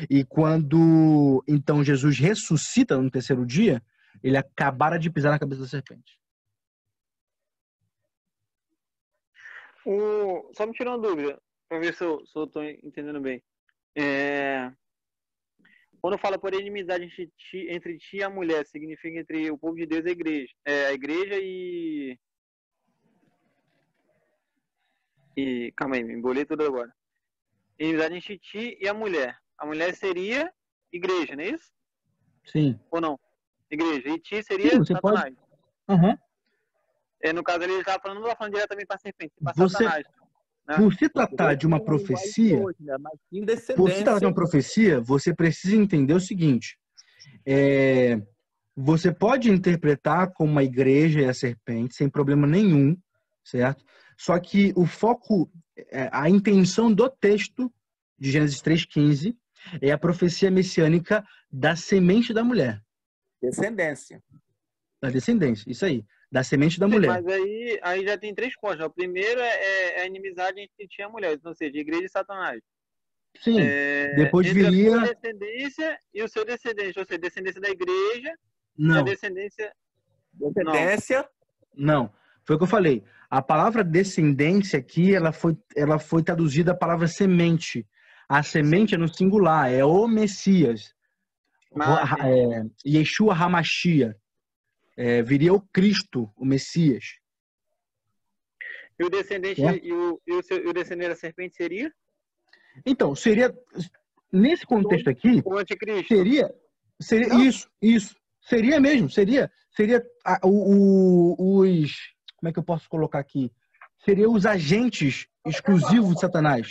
E quando então Jesus ressuscita no terceiro dia, ele acabara de pisar na cabeça da serpente. Só me tirou uma dúvida, para ver se eu estou entendendo bem. Quando fala por inimizade entre ti e a mulher, significa entre o povo de Deus e a igreja. A igreja e calma aí, me embolei tudo agora. Inimizade entre ti e a mulher. A mulher seria igreja, não é isso? Sim. Ou não? Igreja. E ti seria Satanás. Uhum. No caso ali, ele estava falando, não estava falando diretamente para a serpente, para Satanás. Né? Por se tratar de uma profecia, você precisa entender o seguinte. Você pode interpretar como a igreja e a serpente sem problema nenhum, certo? Só que o foco, a intenção do texto de Gênesis 3,15 é a profecia messiânica da semente da mulher. Descendência. Da descendência, isso aí. Da semente da Sim, mulher. Mas aí já tem 3 pontos. O primeiro é a inimizade entre ti e a mulher, ou seja, igreja e Satanás. Sim. Depois viria... a sua descendência e o seu descendente, ou seja, descendência da igreja Não. e a descendência... Não. Foi o que eu falei. A palavra descendência aqui, ela foi traduzida a palavra semente. A semente é no singular, é o Messias. Yeshua HaMashiach. Viria o Cristo, o Messias. E o descendente o descendente da serpente seria? Então, seria nesse contexto aqui, o anticristo. Seria isso. Seria mesmo, seria os, como é que eu posso colocar aqui? seriam os agentes exclusivos de Satanás.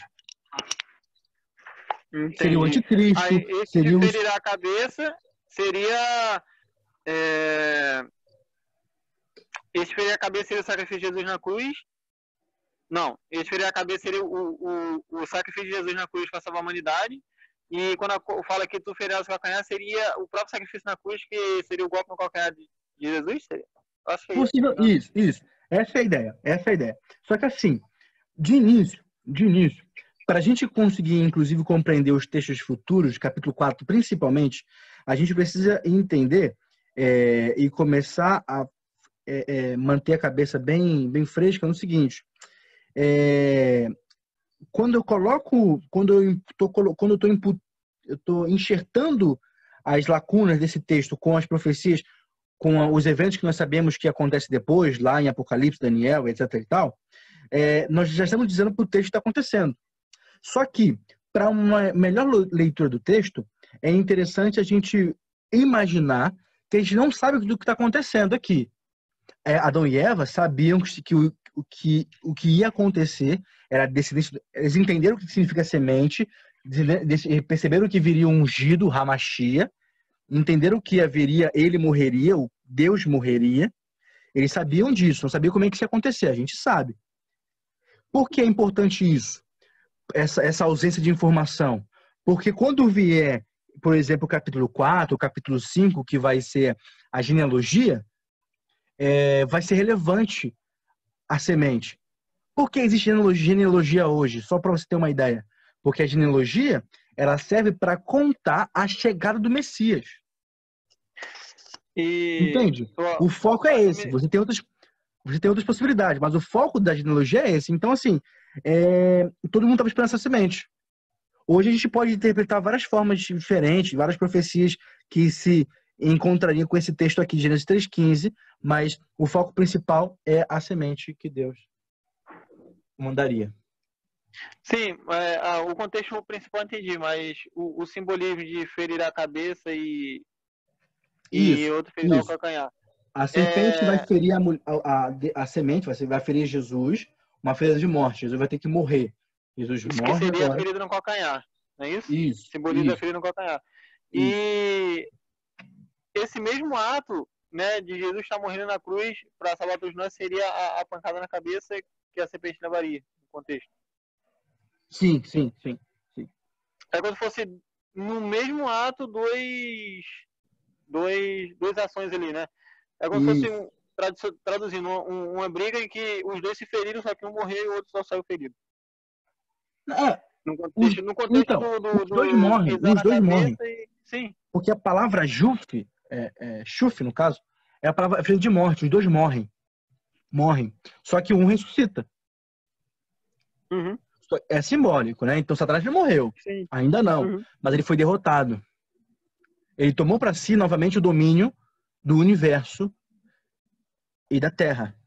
Entendi. Seria o anticristo, Aí, esse seria de os... ferir a cabeça seria... Esse ferir a cabeça seria o sacrifício de Jesus na cruz. Não, esse ferir a cabeça seria o sacrifício de Jesus na cruz para salvar a humanidade. E quando fala que tu ferirás o calcanhar, seria o próprio sacrifício na cruz, que seria o golpe no calcanhar de Jesus? Seria? Acho que é Possível, isso. Essa é a ideia. Só que assim, de início, para a gente conseguir, inclusive, compreender os textos futuros, capítulo 4 principalmente, a gente precisa entender e começar a manter a cabeça bem fresca no seguinte. Quando eu estou enxertando as lacunas desse texto com as profecias, com os eventos que nós sabemos que acontecem depois, lá em Apocalipse, Daniel, etc. e tal, nós já estamos dizendo que o texto está acontecendo. Só que, para uma melhor leitura do texto, é interessante a gente imaginar que a gente não sabe do que está acontecendo aqui. Adão e Eva sabiam que o que ia acontecer era descendência. Eles entenderam o que significa semente, perceberam que viria um ungido, o Hamashia, entenderam que haveria, ele morreria, Deus morreria. Eles sabiam disso, não sabiam como é que isso ia acontecer, a gente sabe. Por que é importante isso? Essa ausência de informação? Porque quando vier, por exemplo, o capítulo 4, o capítulo 5, que vai ser a genealogia, vai ser relevante a semente. Por que existe genealogia hoje? Só para você ter uma ideia. Porque a genealogia, ela serve para contar a chegada do Messias. Entende? O foco é esse. Você tem outras possibilidades, mas o foco da genealogia é esse. Então, assim, todo mundo estava esperando essa semente. Hoje a gente pode interpretar várias formas diferentes, várias profecias que se encontrariam com esse texto aqui de Gênesis 3,15, mas o foco principal é a semente que Deus mandaria. Sim, o contexto principal eu entendi, mas o simbolismo de ferir a cabeça e outro ferir o calcanhar. A serpente vai ferir a semente, vai ferir Jesus, uma ferida de morte. Jesus vai ter que morrer. Jesus morre que seria agora. ferido no calcanhar, não é isso? Isso. Simboliza a ferida no calcanhar. E esse mesmo ato, né, de Jesus estar morrendo na cruz para salvar todos nós seria a pancada na cabeça que a serpente levaria, no contexto. Sim. É como se fosse no mesmo ato duas ações ali, né? É como se fosse traduzindo uma briga em que os dois se feriram, só que um morreu e o outro só saiu ferido. No contexto os dois morrem. Os dois morrem. Sim. Porque a palavra Juf, Shuf, no caso, é a palavra de morte. Os dois morrem. Só que um ressuscita. Uhum. É simbólico, né? Então Satanás não morreu. Sim. Ainda não. Uhum. Mas ele foi derrotado. Ele tomou para si novamente o domínio do universo e da Terra.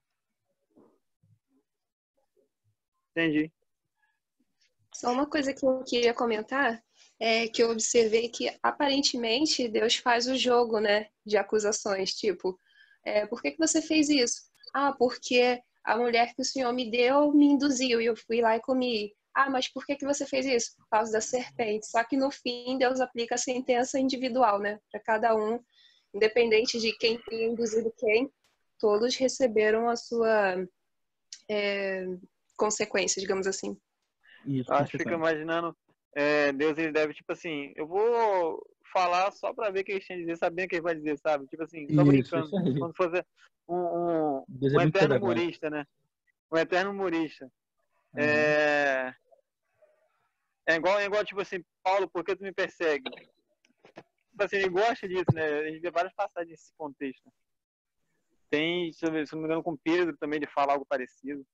Entendi. Só uma coisa que eu queria comentar é que eu observei que aparentemente Deus faz o jogo, né, de acusações, tipo, por que você fez isso? Porque a mulher que o Senhor me deu me induziu e eu fui lá e comi. Mas por que você fez isso? Por causa da serpente. Só que no fim Deus aplica a sentença individual, né, para cada um, independente de quem tenha induzido quem, todos receberam a sua consequência, digamos assim. Isso, acho que fico imaginando, Deus ele deve, tipo assim, eu vou falar só pra ver o que eles têm a dizer, sabendo o que ele vai dizer, sabe? Tipo assim, só brincando. Quando fosse um eterno humorista, né? Um eterno humorista. É igual, tipo assim, Paulo, por que tu me persegue? Tipo assim, ele gosta disso, né? A gente vê várias passagens nesse contexto. Tem, se eu não me engano, com Pedro também ele fala algo parecido.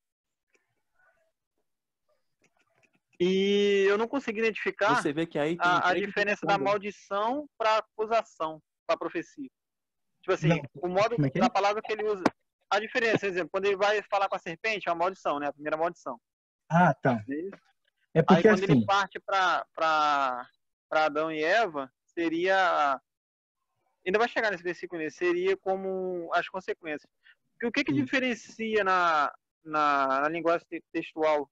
E eu não consegui identificar Você vê que aí tem a diferença da maldição para acusação, para profecia. Tipo assim, o modo da palavra que ele usa. A diferença, por exemplo, quando ele vai falar com a serpente, é uma maldição, né? A primeira maldição. Tá. É porque aí quando ele parte para Adão e Eva, seria... Ainda vai chegar nesse versículo, seria como as consequências. Porque o que diferencia na linguagem textual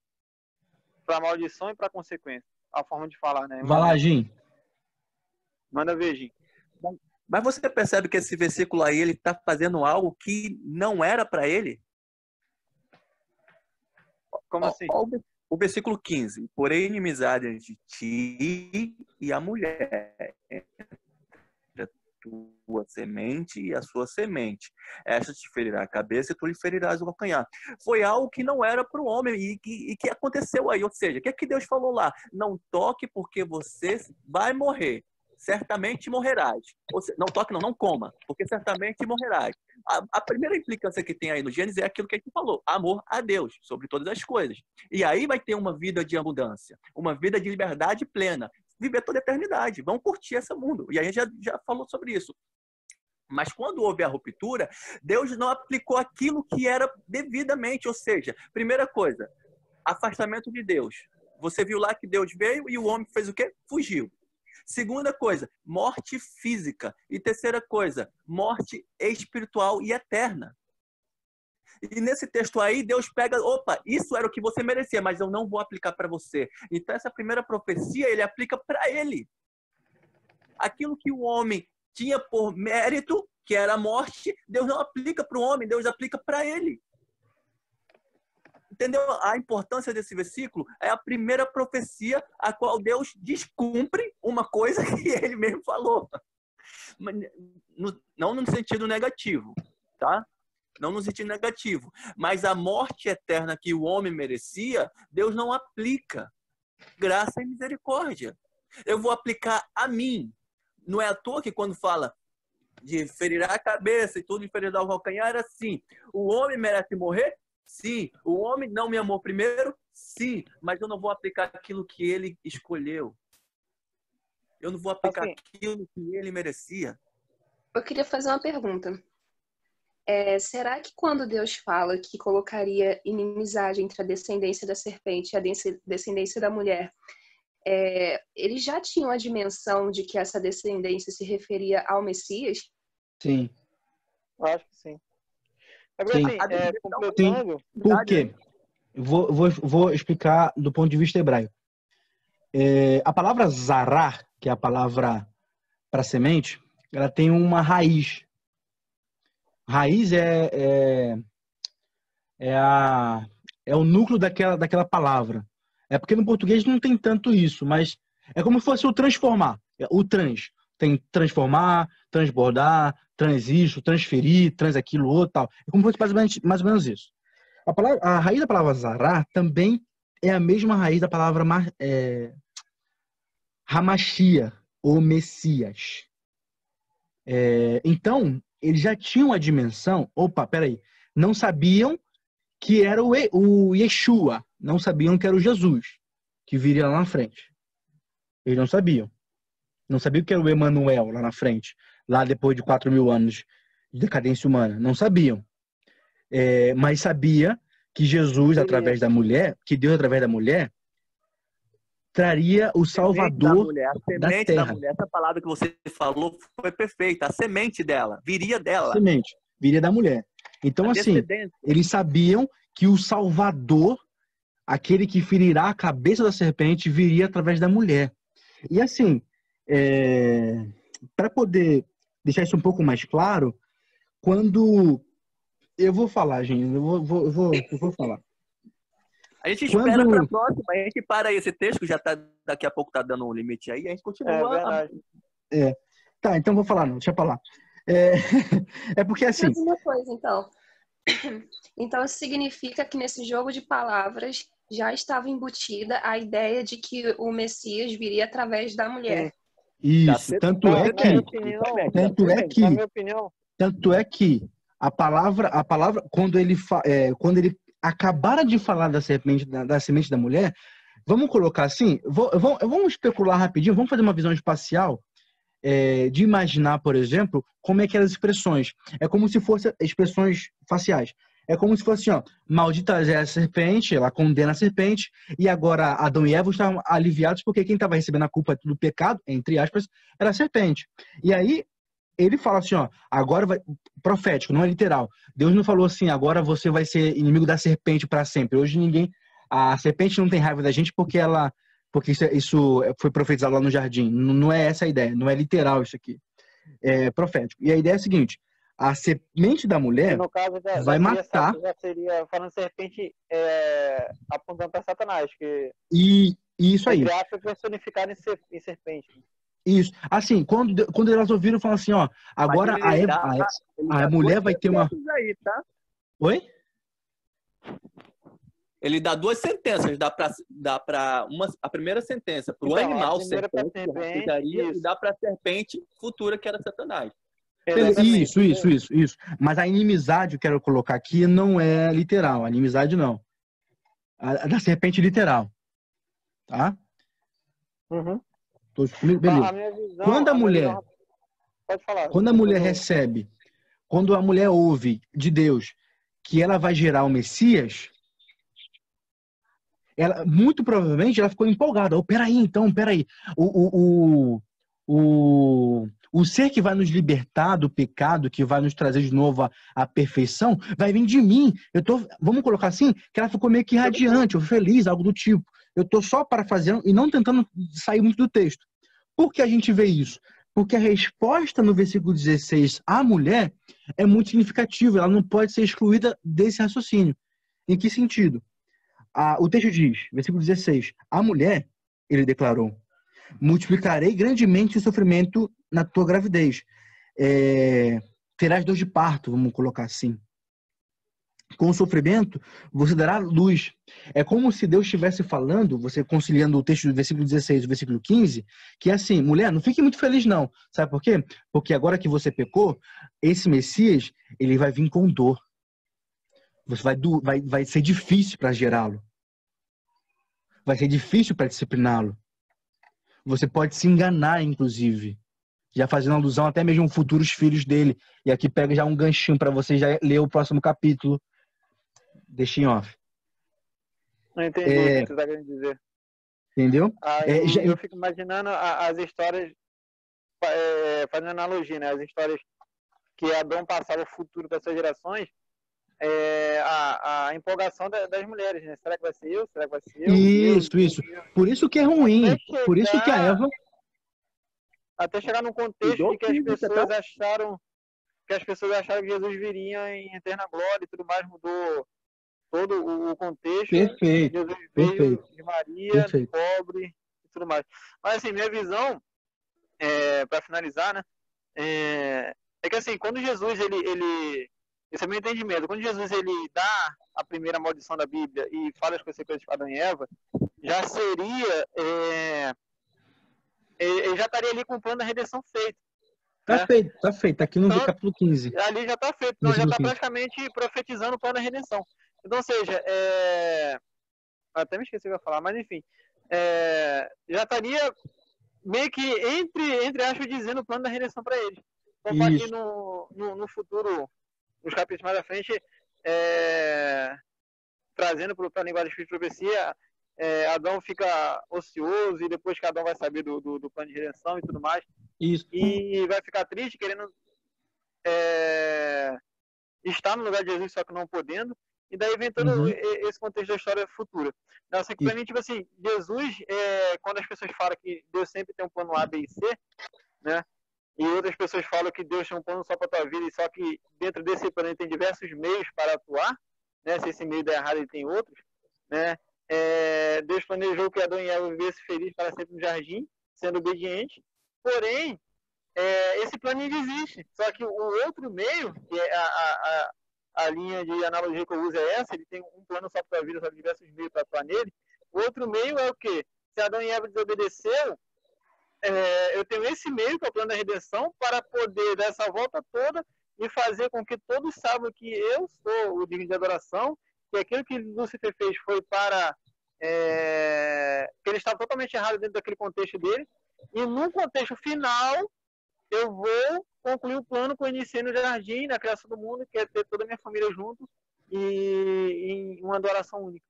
para maldição e para consequência. A forma de falar, né? Vai lá, Jim. Manda ver, Gin. Mas você percebe que esse versículo aí, ele está fazendo algo que não era para ele? Como assim? O versículo 15. Porém, inimizade entre ti e a mulher, entre a tua semente e a sua semente. Esta te ferirá a cabeça e tu lhe ferirás o calcanhar. Foi algo que não era para o homem e que aconteceu aí. Ou seja, o que é que Deus falou lá? Não toque porque você vai morrer. Certamente morrerás. Ou seja, não toque, não coma, porque certamente morrerás. A primeira implicância que tem aí no Gênesis é aquilo que a gente falou, amor a Deus, sobre todas as coisas. E aí vai ter uma vida de abundância, uma vida de liberdade plena, viver toda a eternidade, vão curtir esse mundo. E a gente já falou sobre isso. Mas quando houve a ruptura, Deus não aplicou aquilo que era devidamente, ou seja, primeira coisa, afastamento de Deus. Você viu lá que Deus veio e o homem fez o quê? Fugiu. Segunda coisa, morte física. E terceira coisa, morte espiritual e eterna. E nesse texto aí, Deus pega, opa, isso era o que você merecia, mas eu não vou aplicar para você. Então essa primeira profecia, ele aplica para ele. Aquilo que o homem tinha por mérito, que era a morte, Deus não aplica para o homem, Deus aplica para ele. Entendeu? A importância desse versículo é a primeira profecia a qual Deus descumpre uma coisa que ele mesmo falou. Não no sentido negativo, tá? Não no sentido negativo. Mas a morte eterna que o homem merecia, Deus não aplica. Graça e misericórdia. Eu vou aplicar a mim. Não é à toa que quando fala de ferirá a cabeça e tudo de ferirá o calcanhar, era assim. O homem merece morrer? Sim. O homem não me amou primeiro? Sim. Mas eu não vou aplicar aquilo que ele escolheu. Eu não vou aplicar aquilo que ele merecia. Eu queria fazer uma pergunta. Será que quando Deus fala que colocaria inimizade entre a descendência da serpente e a descendência da mulher, ele já tinha uma dimensão de que essa descendência se referia ao Messias? Sim. Eu acho que sim. Sim. Completando... Sim. Por quê? Vou explicar do ponto de vista hebraico. A palavra zará, que é a palavra para semente, ela tem uma raiz. Raiz é o núcleo daquela palavra. É porque no português não tem tanto isso, mas é como se fosse o transformar. O trans. Tem transformar, transbordar, transisto, transferir, trans aquilo, outro, tal. É como se fosse mais ou menos isso. A raiz da palavra zará também é a mesma raiz da palavra Hamashia, ou Messias. Então, eles já tinham a dimensão... Opa, peraí. Não sabiam que era o Yeshua. Não sabiam que era o Jesus, que viria lá na frente. Eles não sabiam. Não sabiam que era o Emanuel lá na frente, lá depois de 4.000 anos de decadência humana. Não sabiam. Mas sabia que Jesus, através da mulher, que Deus, através da mulher, traria o Salvador da terra. Da mulher, essa palavra que você falou foi perfeita. A semente dela, viria dela. A semente, viria da mulher. Então, assim, eles sabiam que o Salvador, aquele que ferirá a cabeça da serpente, viria através da mulher. E assim, para poder deixar isso um pouco mais claro, quando eu vou falar, gente, eu vou falar. A gente espera para a próxima, a gente para aí esse texto, já daqui a pouco tá dando um limite aí, a gente continua. Tá, então vou falar, não, deixa eu falar. Porque assim... Mais uma coisa, então. Então, significa que nesse jogo de palavras já estava embutida a ideia de que o Messias viria através da mulher. Isso, tanto é que a palavra quando ele acabara de falar da semente da mulher, vamos colocar assim, vamos especular rapidinho, vamos fazer uma visão espacial de imaginar, por exemplo, como é que eram as expressões. É como se fossem expressões faciais. É como se fosse, maldita é a serpente, ela condena a serpente, e agora Adão e Eva estavam aliviados porque quem estava recebendo a culpa do pecado, entre aspas, era a serpente. E aí, ele fala assim, ó, agora vai, profético, não é literal. Deus não falou assim, agora você vai ser inimigo da serpente para sempre. Hoje a serpente não tem raiva da gente porque isso foi profetizado lá no jardim. Não é essa a ideia, não é literal isso aqui. É profético. E a ideia é a seguinte, a semente da E mulher no caso vai matar já seria falando serpente apontando para Satanás, que e isso aí. entre aspas personificado em serpente. Isso. Assim, quando elas ouviram, falam assim, ó, agora Mas ele dá a mulher vai ter uma... aí, tá? Oi? Ele dá duas sentenças, dá para a primeira sentença para o Então, animal a primeira pra serpente, que serpente, representaria, e isso. dá para a serpente futura, que era Satanás. Exatamente. Isso. Mas a inimizade, eu quero colocar aqui, não é literal. A inimizade, não. A da serpente literal. Tá? Uhum. Todos comigo? Beleza. A minha visão, Quando a mulher... Pode falar. Quando a mulher recebe, quando a mulher ouve de Deus que ela vai gerar o Messias, ela muito provavelmente ela ficou empolgada. Oh, peraí. O ser que vai nos libertar do pecado, que vai nos trazer de novo a perfeição, vai vir de mim. Vamos colocar assim, que ela ficou meio que radiante, ou feliz, algo do tipo. Eu estou só parafraseando e não tentando sair muito do texto. Por que a gente vê isso? Porque a resposta no versículo 16 à mulher é muito significativa. Ela não pode ser excluída desse raciocínio. Em que sentido? O texto diz, versículo 16, a mulher, ele declarou, multiplicarei grandemente o sofrimento na tua gravidez. Terás dor de parto, vamos colocar assim. Com o sofrimento, você dará luz. É como se Deus estivesse falando, você conciliando o texto do versículo 16 e do versículo 15, que é assim, mulher, não fique muito feliz não. Sabe por quê? Porque agora que você pecou, esse Messias, ele vai vir com dor. Vai ser difícil para gerá-lo. Vai ser difícil para discipliná-lo. Você pode se enganar, inclusive. Já fazendo alusão até mesmo aos futuros filhos dele. E aqui pega já um ganchinho para você já ler o próximo capítulo. Deixa em off. Não entendi o que você está querendo dizer. Entendeu? Eu fico imaginando as histórias, fazendo analogia, né? As histórias que Adão passava o futuro para essas gerações, a empolgação das mulheres, né? Será que vai ser eu? Será que vai ser eu? Isso. Por isso que é ruim. Por isso que a Eva... Até chegar num contexto de que as pessoas acharam que Jesus viria em eterna glória e tudo mais, mudou todo o contexto. Perfeito. Jesus veio de Maria, pobre e tudo mais. Mas assim, minha visão, para finalizar, né, é que assim, quando Jesus, esse é meu entendimento, quando Jesus ele dá a primeira maldição da Bíblia e fala as consequências para Adão e Eva, já seria, ele já estaria ali com o plano da redenção feito. Tá feito, tá aqui no capítulo 15. Ali já está feito, então já está praticamente profetizando o plano da redenção. Então, ou seja, até me esqueci o que eu ia falar, mas enfim, já estaria meio que entre aspas dizendo o plano da redenção para eles. Então, aqui no futuro, nos capítulos mais à frente, trazendo para a linguagem de Espírito de Profecia, Adão fica ocioso e depois que Adão vai saber do plano de redenção e tudo mais, e vai ficar triste, querendo estar no lugar de Jesus, só que não podendo. E daí vem todo esse contexto da história futura. Nossa, que pra mim, tipo assim, Jesus, quando as pessoas falam que Deus sempre tem um plano A, B e C, né? E outras pessoas falam que Deus tem um plano só para tua vida, e só que dentro desse plano ele tem diversos meios para atuar, né? Se esse meio der errado, ele tem outros, né? Deus planejou que Adão e Eva vivessem felizes para sempre no jardim, sendo obediente. Porém, esse plano ainda existe. Só que o outro meio, que é a linha de analogia que eu uso é essa, ele tem um plano só para a vida, só que diversos meios para atuar nele. O outro meio é o quê? Se Adão e Eva desobedeceram, eu tenho esse meio, que é o plano da redenção, para poder dar essa volta toda e fazer com que todos saibam que eu sou o digno de adoração, que aquilo que Lúcifer fez foi para... que ele estava totalmente errado dentro daquele contexto dele, e no contexto final eu vou concluir o plano que eu iniciei no jardim, na criação do mundo, que é ter toda a minha família junto e em uma adoração única.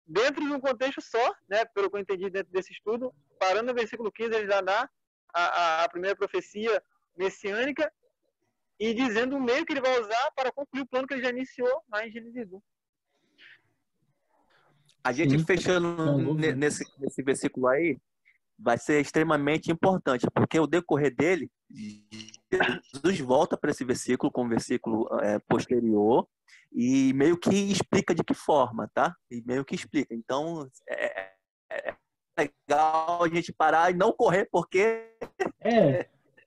Dentro de um contexto só, né, pelo que eu entendi dentro desse estudo, parando no versículo 15, ele já dá a primeira profecia messiânica e dizendo o meio que ele vai usar para concluir o plano que ele já iniciou lá em Gênesis 1. A gente Sim. fechando Não, vou ver. nesse versículo aí, vai ser extremamente importante, porque o decorrer dele, Jesus volta para esse versículo com o versículo posterior e meio que explica de que forma, tá? E meio que explica. Então, é legal a gente parar e não correr, porque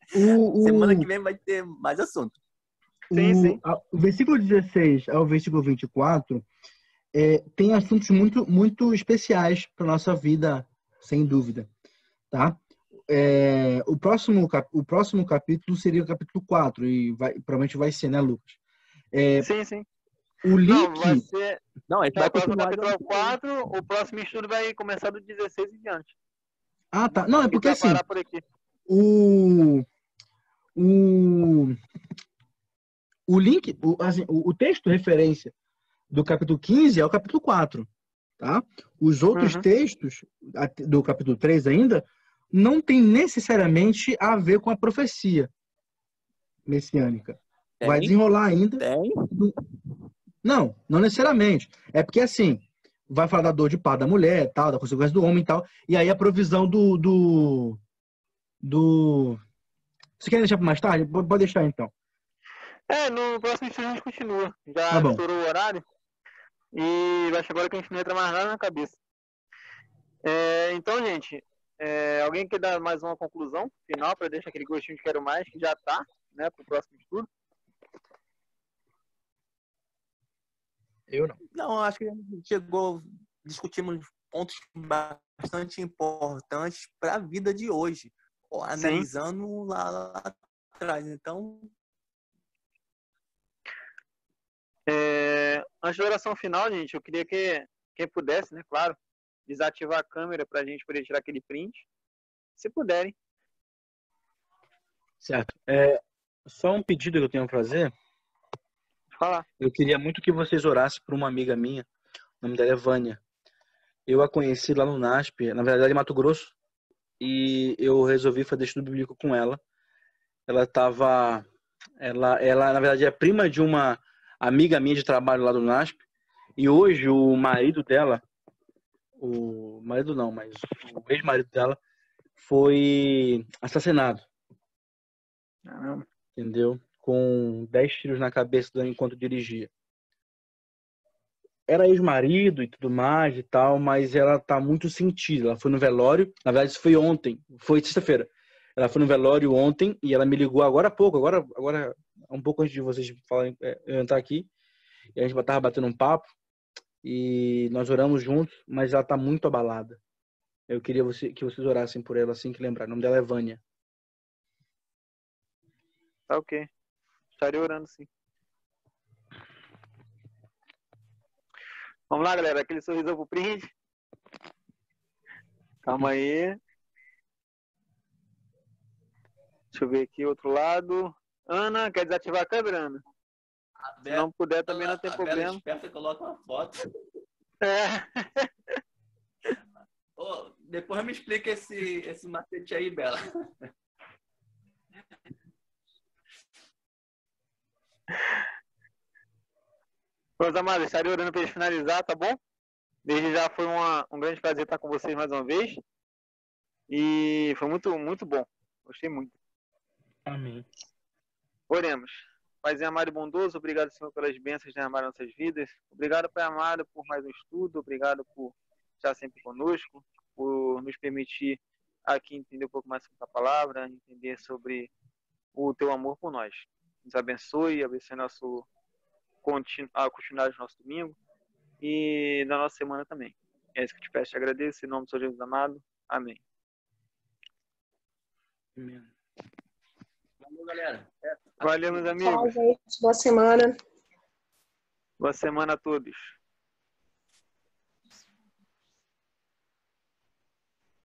semana que vem vai ter mais assunto. Sim. O versículo 16 ao versículo 24 tem assuntos muito, muito especiais para nossa vida, sem dúvida, tá? O próximo capítulo seria o capítulo 4 e provavelmente vai ser, né, Lucas? Sim. O link... Não, vai ser... Não, a gente vai o próximo continuar. capítulo 4, o próximo estudo vai começar do 16 em diante. Ah, tá. Não, é porque vai assim, parar por aqui. o link, o texto referência do capítulo 15 é o capítulo 4, tá? Os outros textos do capítulo 3 ainda não tem necessariamente a ver com a profecia messiânica. Vai desenrolar ainda. Tem? Não necessariamente. É porque assim, vai falar da dor de parto da mulher, tal, da consequência do homem e tal, e aí a provisão do... Você quer deixar para mais tarde? Pode deixar então. No próximo estudo a gente continua. Já Tá bom. estourou o horário. E acho agora que a gente não entra mais nada na cabeça. Então, gente, alguém quer dar mais uma conclusão final para deixar aquele gostinho de quero mais, que já tá, né, pro próximo estudo? Eu não. Não, acho que a gente discutimos pontos bastante importantes para a vida de hoje, analisando lá atrás. Então, antes da oração final, gente, eu queria que quem pudesse, né, claro, desativar a câmera para a gente poder tirar aquele print, se puderem. Certo. Só um pedido que eu tenho a fazer. Fala. Eu queria muito que vocês orassem por uma amiga minha. O nome dela é Vânia. Eu a conheci lá no NASP, na verdade em Mato Grosso, e eu resolvi fazer estudo bíblico com ela. Ela na verdade é prima de uma amiga minha de trabalho lá do NASP, e hoje o marido dela, o ex-marido dela foi assassinado. Caramba. Entendeu? Com 10 tiros na cabeça enquanto dirigia. Era ex-marido e tudo mais e tal, mas ela tá muito sentida. Ela foi no velório, na verdade isso foi ontem, foi sexta-feira. Ela foi no velório ontem e ela me ligou agora há pouco, agora um pouco antes de vocês falarem, eu entrar aqui, e a gente tava batendo um papo e nós oramos juntos, mas ela tá muito abalada. Eu queria que vocês orassem por ela assim que lembrar. O nome dela é Vânia. Tá ok. Estarei orando, sim. Vamos lá, galera. Aquele sorrisão pro print. Calma aí. Deixa eu ver aqui, outro lado. Ana, quer desativar a câmera, Ana? Se não puder, também não tem problema. Esperta e coloca uma foto. Depois me explica esse macete aí, Bela. Meus amados, estarei orando para eles finalizar, tá bom? Desde já foi um grande prazer estar com vocês mais uma vez. E foi muito, muito bom. Gostei muito. Amém. Oremos. Paizinho amado e bondoso, obrigado, Senhor, pelas bênçãos derramadas em nossas vidas. Obrigado, Pai amado, por mais um estudo. Obrigado por estar sempre conosco, por nos permitir aqui entender um pouco mais sobre a palavra, entender sobre o Teu amor por nós. Nos abençoe nosso continuar do nosso domingo e da nossa semana também. É isso que eu te peço e agradeço. Em nome do Senhor Jesus amado. Amém. Amém. Valeu, galera. Valeu, meus amigos. Tchau, gente. Boa semana. Boa semana a todos.